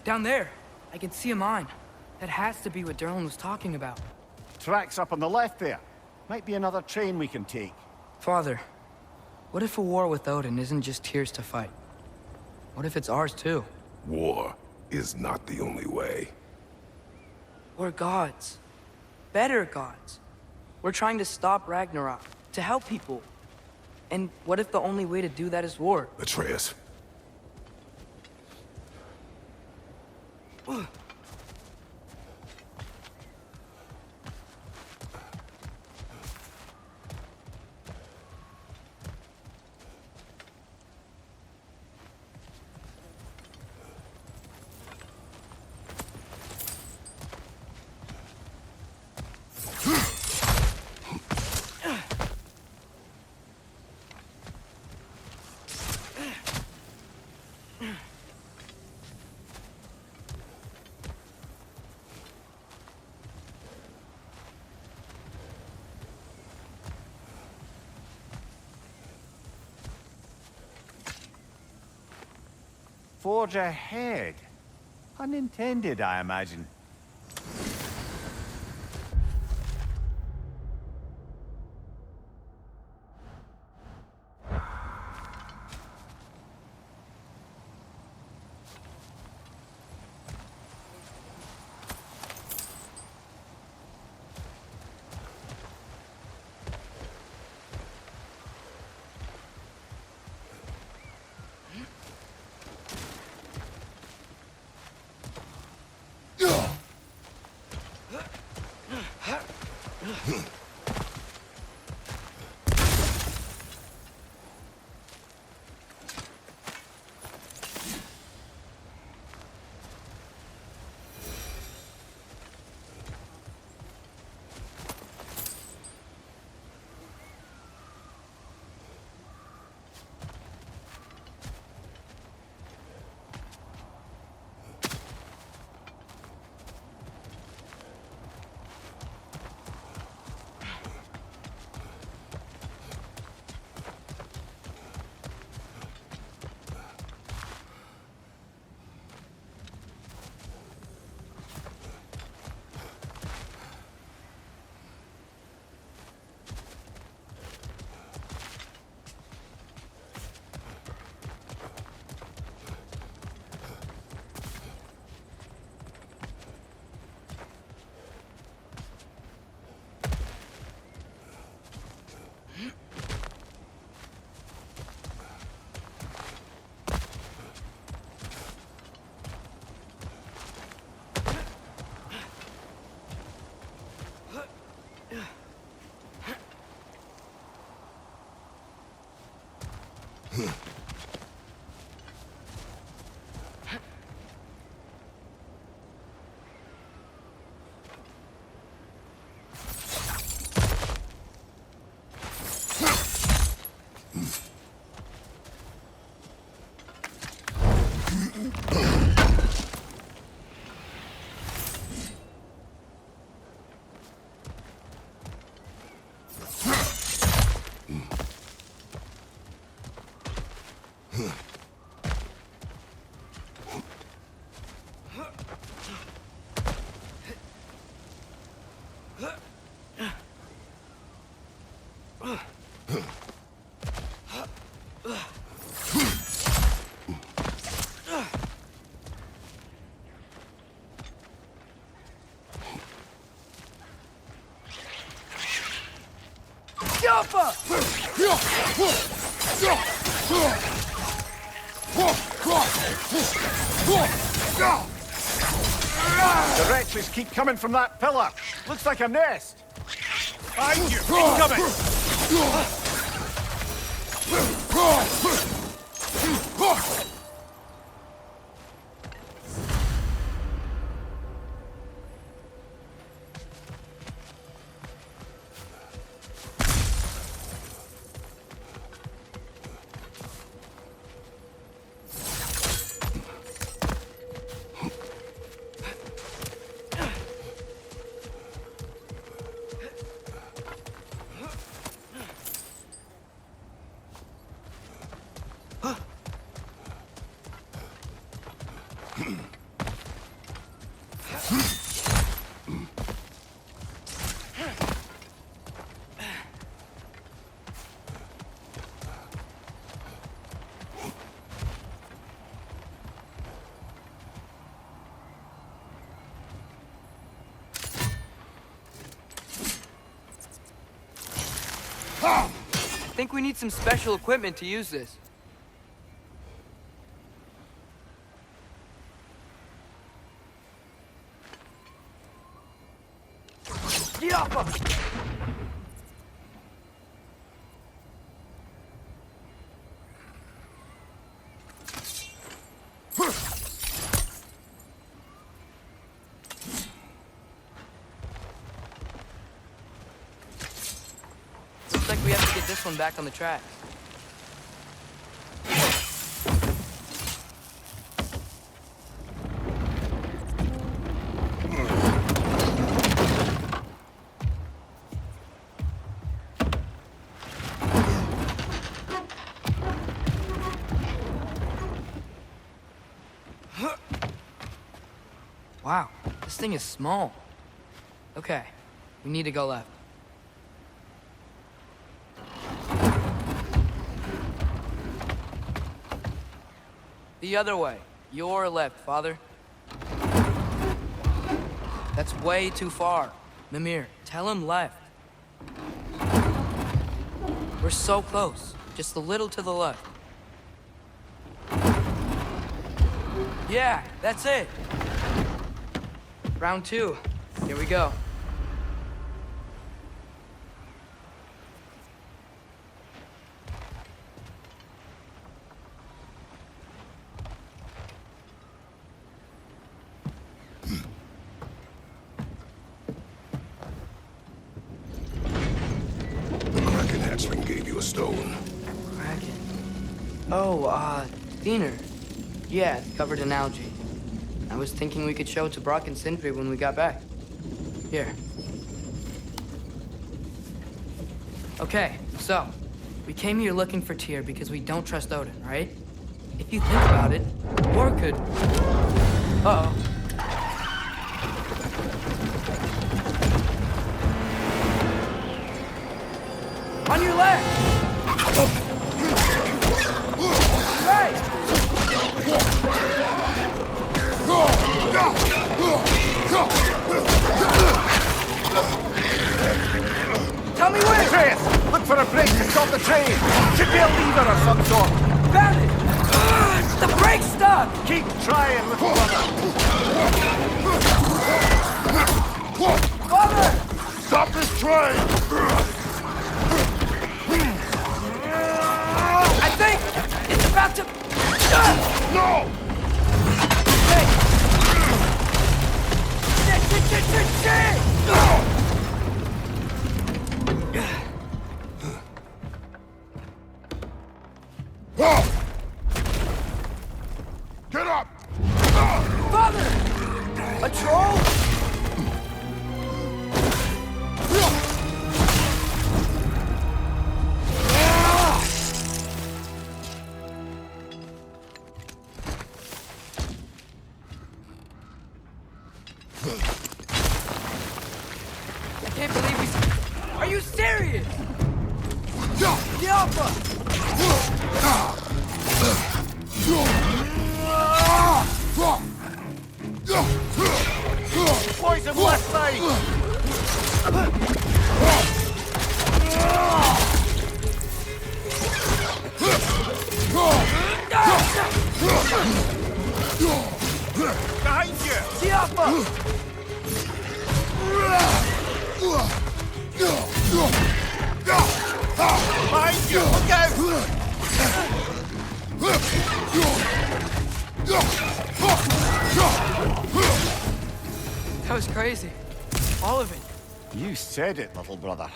Down there, I can see a mine. That has to be what Derlin was talking about. Tracks up on the left there. Might be another train we can take. Father, what if a war with Odin isn't just Tyr's to fight? What if it's ours too? War is not the only way. We're gods. Better gods. We're trying to stop Ragnarok, to help people. And what if the only way to do that is war? Atreus. Forge ahead. Unintended, I imagine. Ugh! The wretches keep coming from that pillar. Looks like a nest. Behind you! Keep coming! I think we need some special equipment to use this. Looks like we have to get this one back on the tracks. Wow, this thing is small. Okay, we need to go left. The other way. Your left, Father. That's way too far. Mimir, tell him left. We're so close. Just a little to the left. Yeah, that's it. Round 2. Here we go. The Kraken hatchling gave you a stone. Kraken. Oh, Diener. Yeah, covered in algae. I was thinking we could show it to Brock and Sindri when we got back. Here. Okay, so, we came here looking for Tyr because we don't trust Odin, right? If you think about it, war could... Uh-oh. On your left! Right! Tell me where! Atreus! Look for a brake to stop the train! Should be a lever of some sort! Found it! The brake's stuck! Keep trying, little brother! Father! Stop this train! I think it's about to... No! Hey! Shit! Get up! Father! A troll? I can't believe he's... Are you serious? Poison left side! Behind you! Behind you! Look out! That was crazy. All of it. You said it, little brother.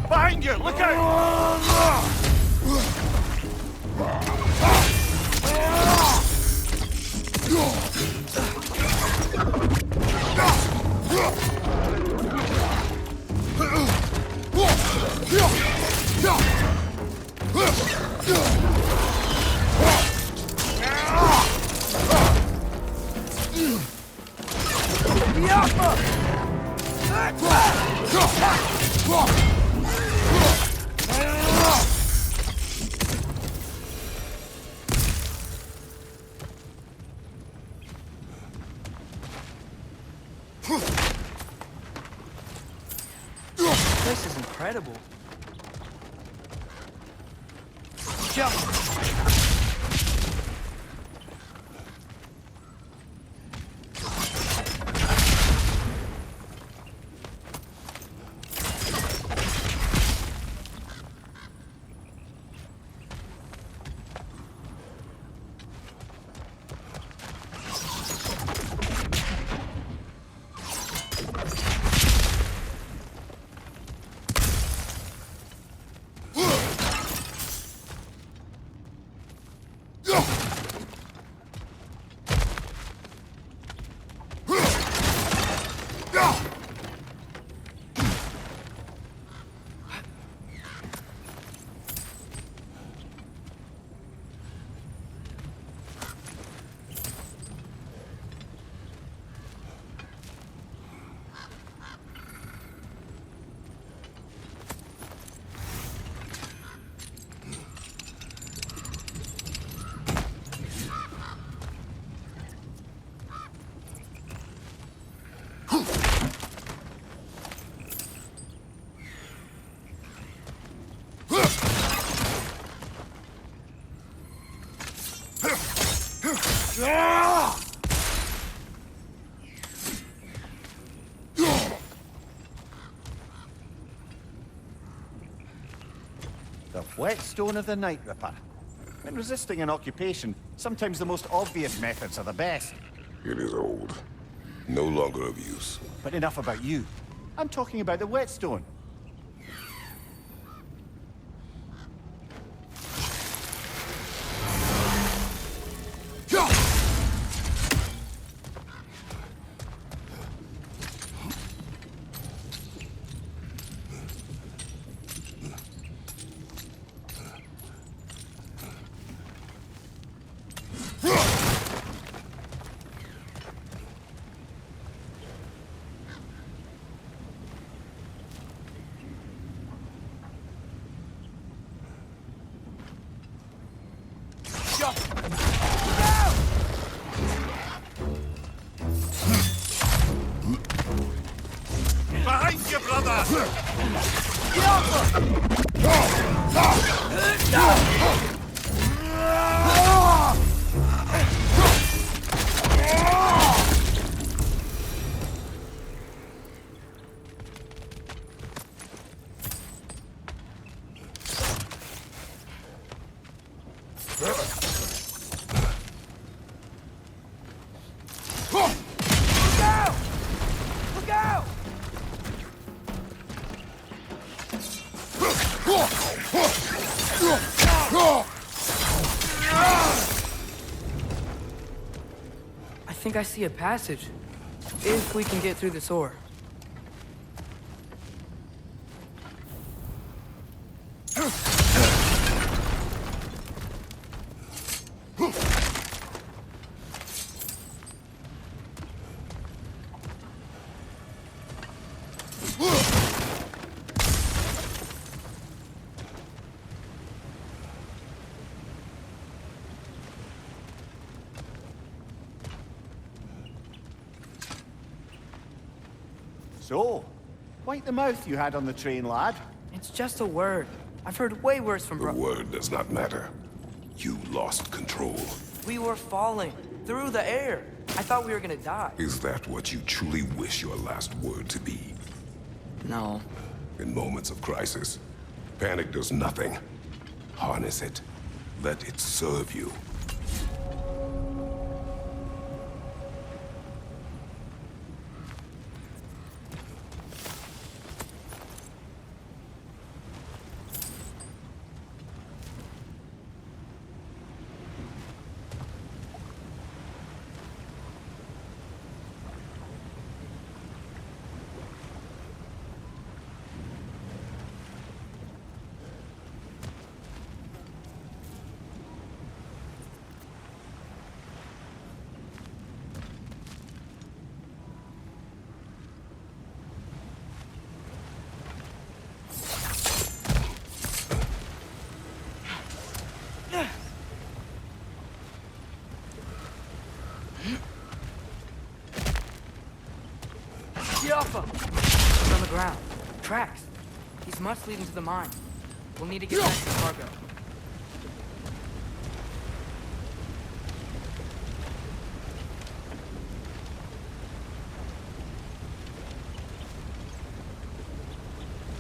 Behind you! Look out! This is incredible. Jump! The whetstone of the Night Ripper. In resisting an occupation, sometimes the most obvious methods are the best. It is old. No longer of use. But enough about you. I'm talking about the whetstone. behind you, brother! Look out! I think I see a passage. If we can get through this ore. So, quite the mouth you had on the train, lad. It's just a word. I've heard way worse from The word does not matter. You lost control. We were falling through the air. I thought we were gonna die. Is that what you truly wish your last word to be? No. In moments of crisis, panic does nothing. Harness it. Let it serve you. Alpha! He's on the ground. Tracks. These must lead into the mine. We'll need to get back to the cargo.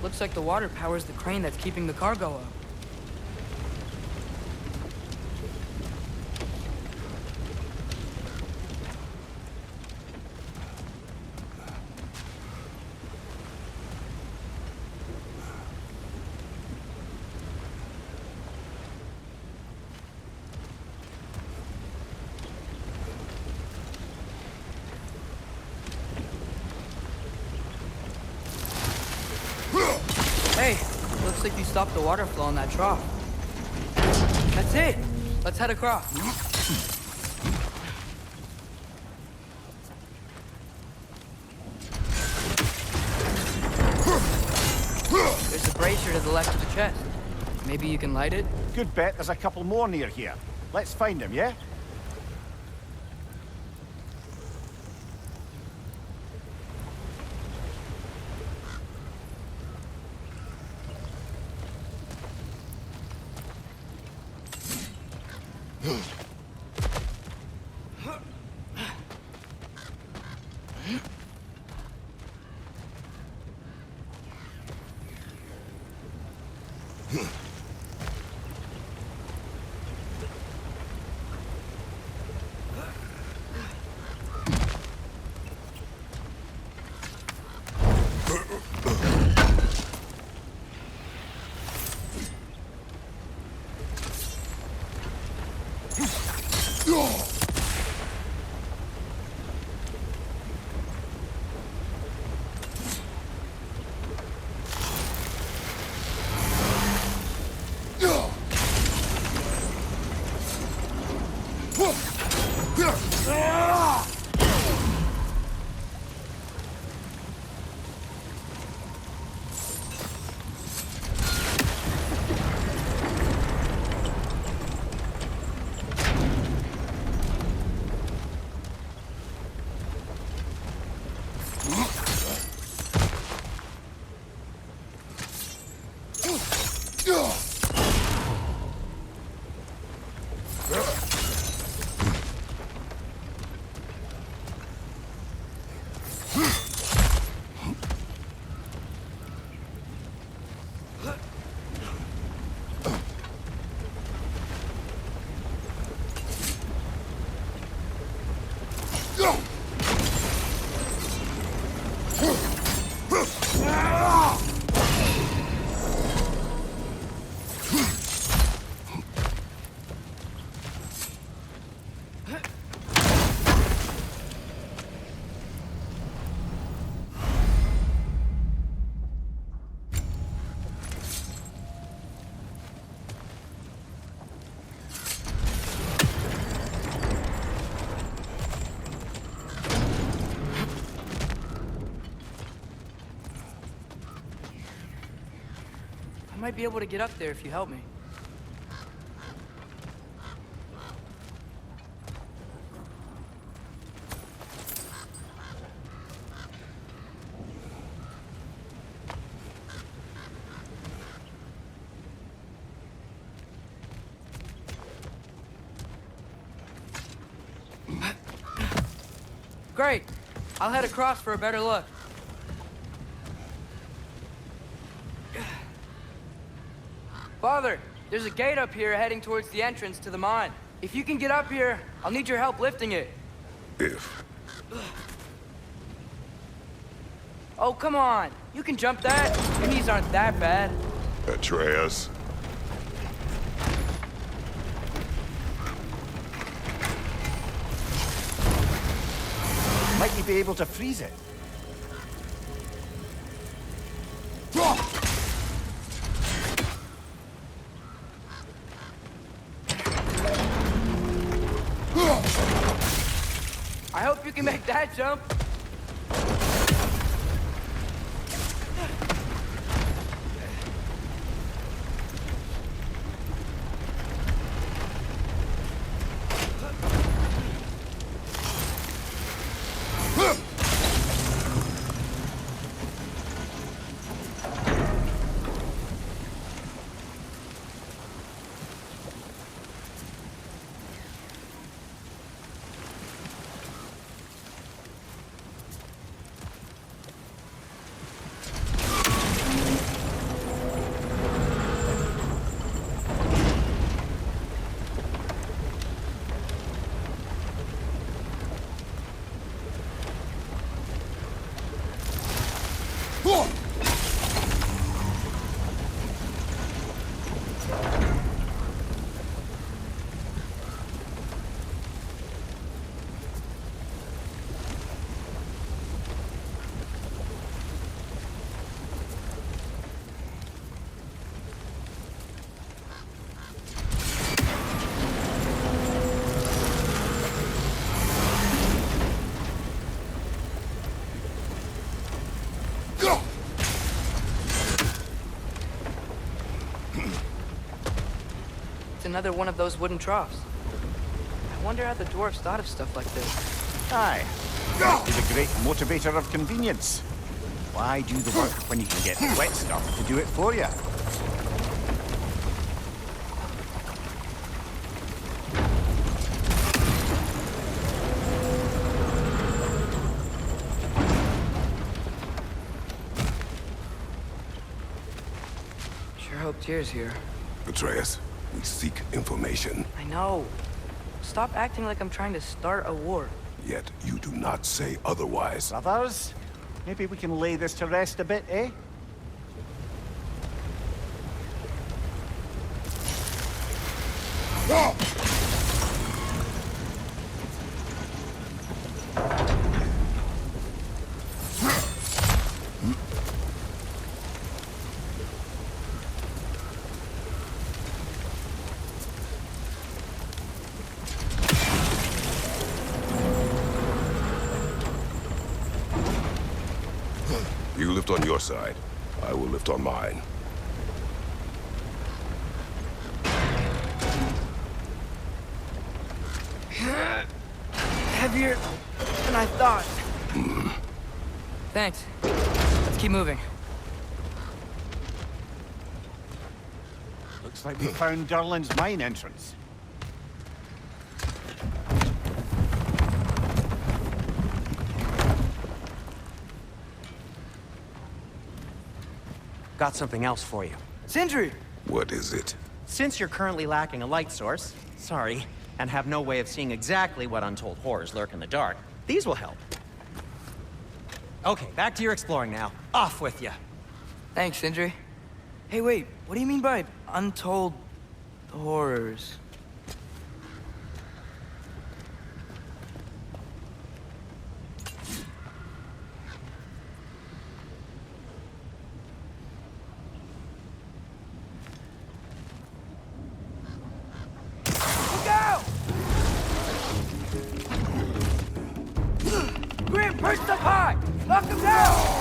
Looks like the water powers the crane that's keeping the cargo up. Hey, looks like you stopped the water flow in that trough. That's it! Let's head across. There's a brazier to the left of the chest. Maybe you can light it? Good bet there's a couple more near here. Let's find them, yeah? might be able to get up there if you help me. Great. I'll head across for a better look. Father, there's a gate up here heading towards the entrance to the mine. If you can get up here, I'll need your help lifting it. If. Oh, come on. You can jump that. Your knees aren't that bad. Atreus. Might you be able to freeze it? I hope you can make that jump. It's another one of those wooden troughs. I wonder how the dwarves thought of stuff like this. Aye. Might be the great motivator of convenience. Why do the work when you can get wet stuff to do it for you? Sure hope Tyr's here. Atreus, we seek information. I know. Stop acting like I'm trying to start a war. Yet you do not say otherwise. Brothers, maybe we can lay this to rest a bit, eh? You lift on your side. I will lift on mine. Heavier than I thought. Thanks. Let's keep moving. Looks like we found Durlin's mine entrance. Got something else for you. Sindri! What is it? Since you're currently lacking a light source, sorry, and have no way of seeing exactly what untold horrors lurk in the dark, these will help. Okay, back to your exploring now. Off with you. Thanks, Sindri. Hey, wait, what do you mean by untold horrors? Look out! Grim, perched up high! Knock him down!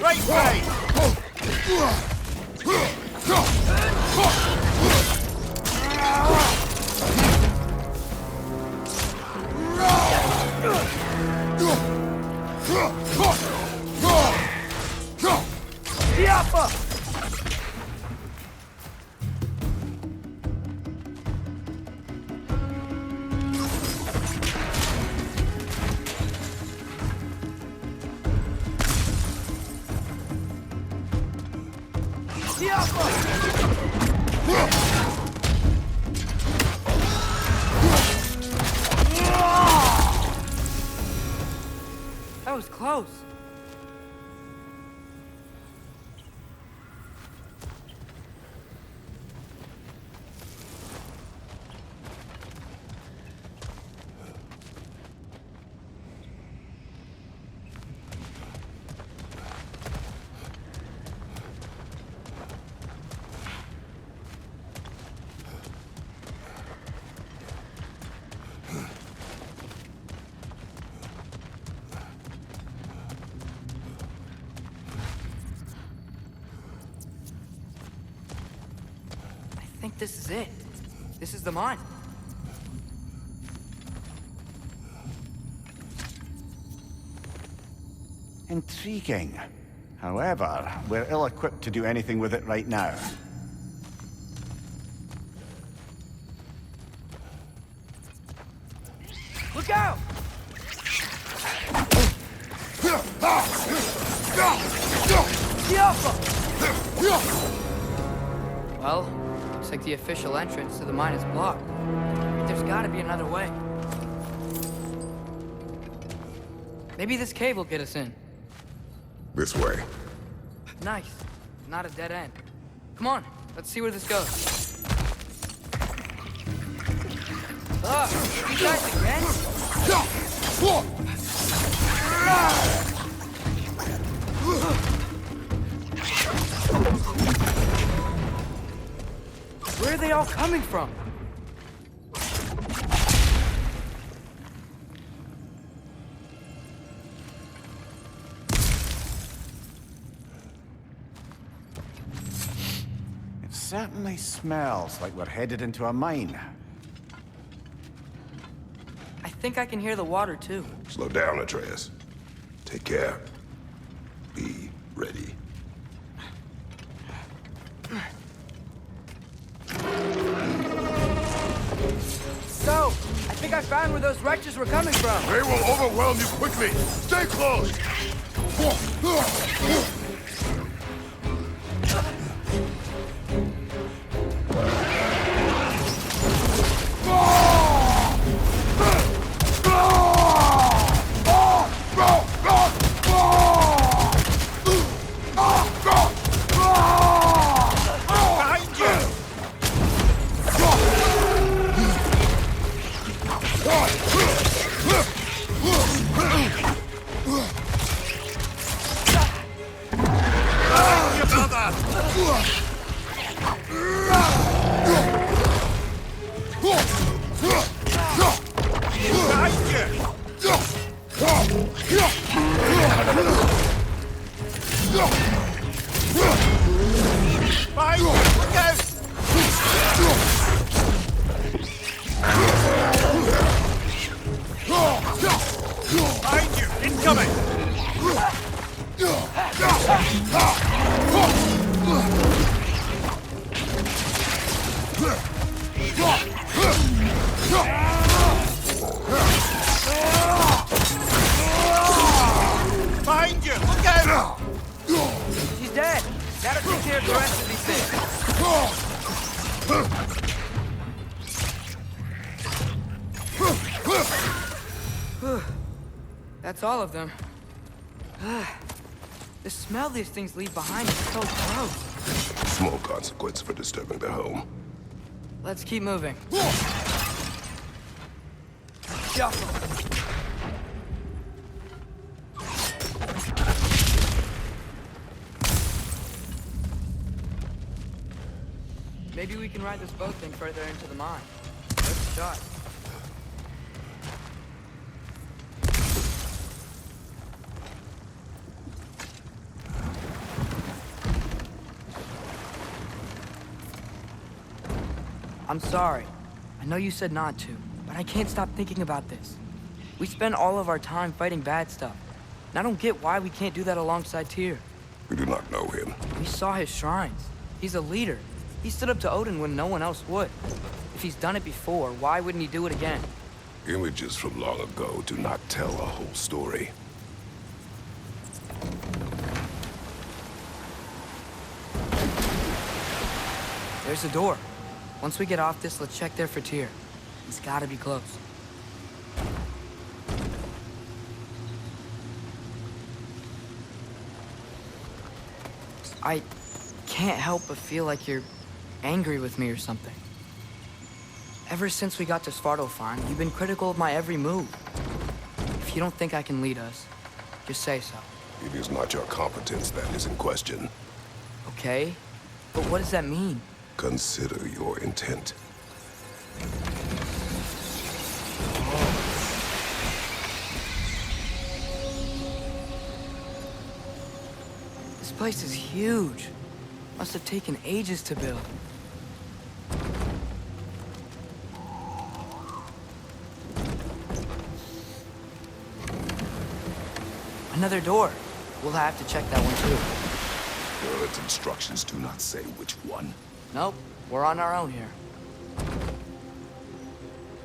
Right way! That was close. I think this is it. This is the mine. Intriguing. However, we're ill-equipped to do anything with it right now. Look out! Well, looks like the official entrance to the mine is blocked. But there's gotta be another way. Maybe this cave will get us in. This way. Nice. Not a dead end. Come on, let's see where this goes. Ugh, you guys again? Where are they all coming from? It certainly smells like we're headed into a mine. I think I can hear the water too. Slow down, Atreus. Take care. Be ready. So, I think I found where those wretches were coming from. They will overwhelm you quickly. Stay close. He's dead. That'll take care of the rest of these things. That's all of them. The smell these things leave behind is so gross. Small consequence for disturbing their home. Let's keep moving. Maybe we can ride this boat thing further into the mine. Worth a shot. I'm sorry. I know you said not to, but I can't stop thinking about this. We spend all of our time fighting bad stuff. And I don't get why we can't do that alongside Tyr. We do not know him. We saw his shrines. He's a leader. He stood up to Odin when no one else would. If he's done it before, why wouldn't he do it again? Images from long ago do not tell a whole story. There's a door. Once we get off this, let's check there for Tyr. He's gotta be close. I can't help but feel like you're angry with me or something. Ever since we got to Svartalfheim, you've been critical of my every move. If you don't think I can lead us, just say so. It is not your competence that is in question. Okay? But what does that mean? Consider your intent. This place is huge. Must have taken ages to build. Another door. We'll have to check that one too. Your instructions do not say which one. Nope, we're on our own here.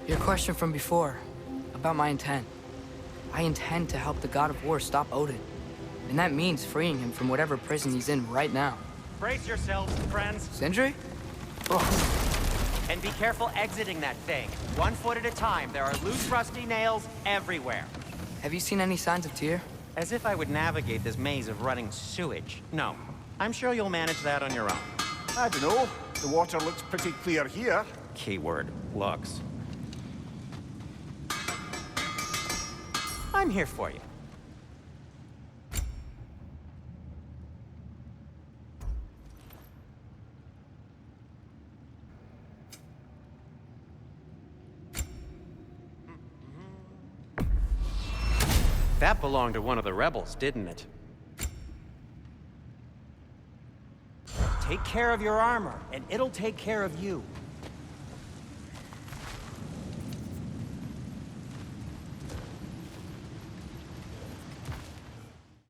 Your question from before, about my intent. I intend to help the God of War stop Odin. And that means freeing him from whatever prison he's in right now. Brace yourselves, friends. Sindri? And be careful exiting that thing. 1 foot at a time. There are loose, rusty nails everywhere. Have you seen any signs of Tyr? As if I would navigate this maze of running sewage. No. I'm sure you'll manage that on your own. I don't know. The water looks pretty clear here. Keyword, looks. I'm here for you. That belonged to one of the rebels, didn't it? Take care of your armor, and it'll take care of you.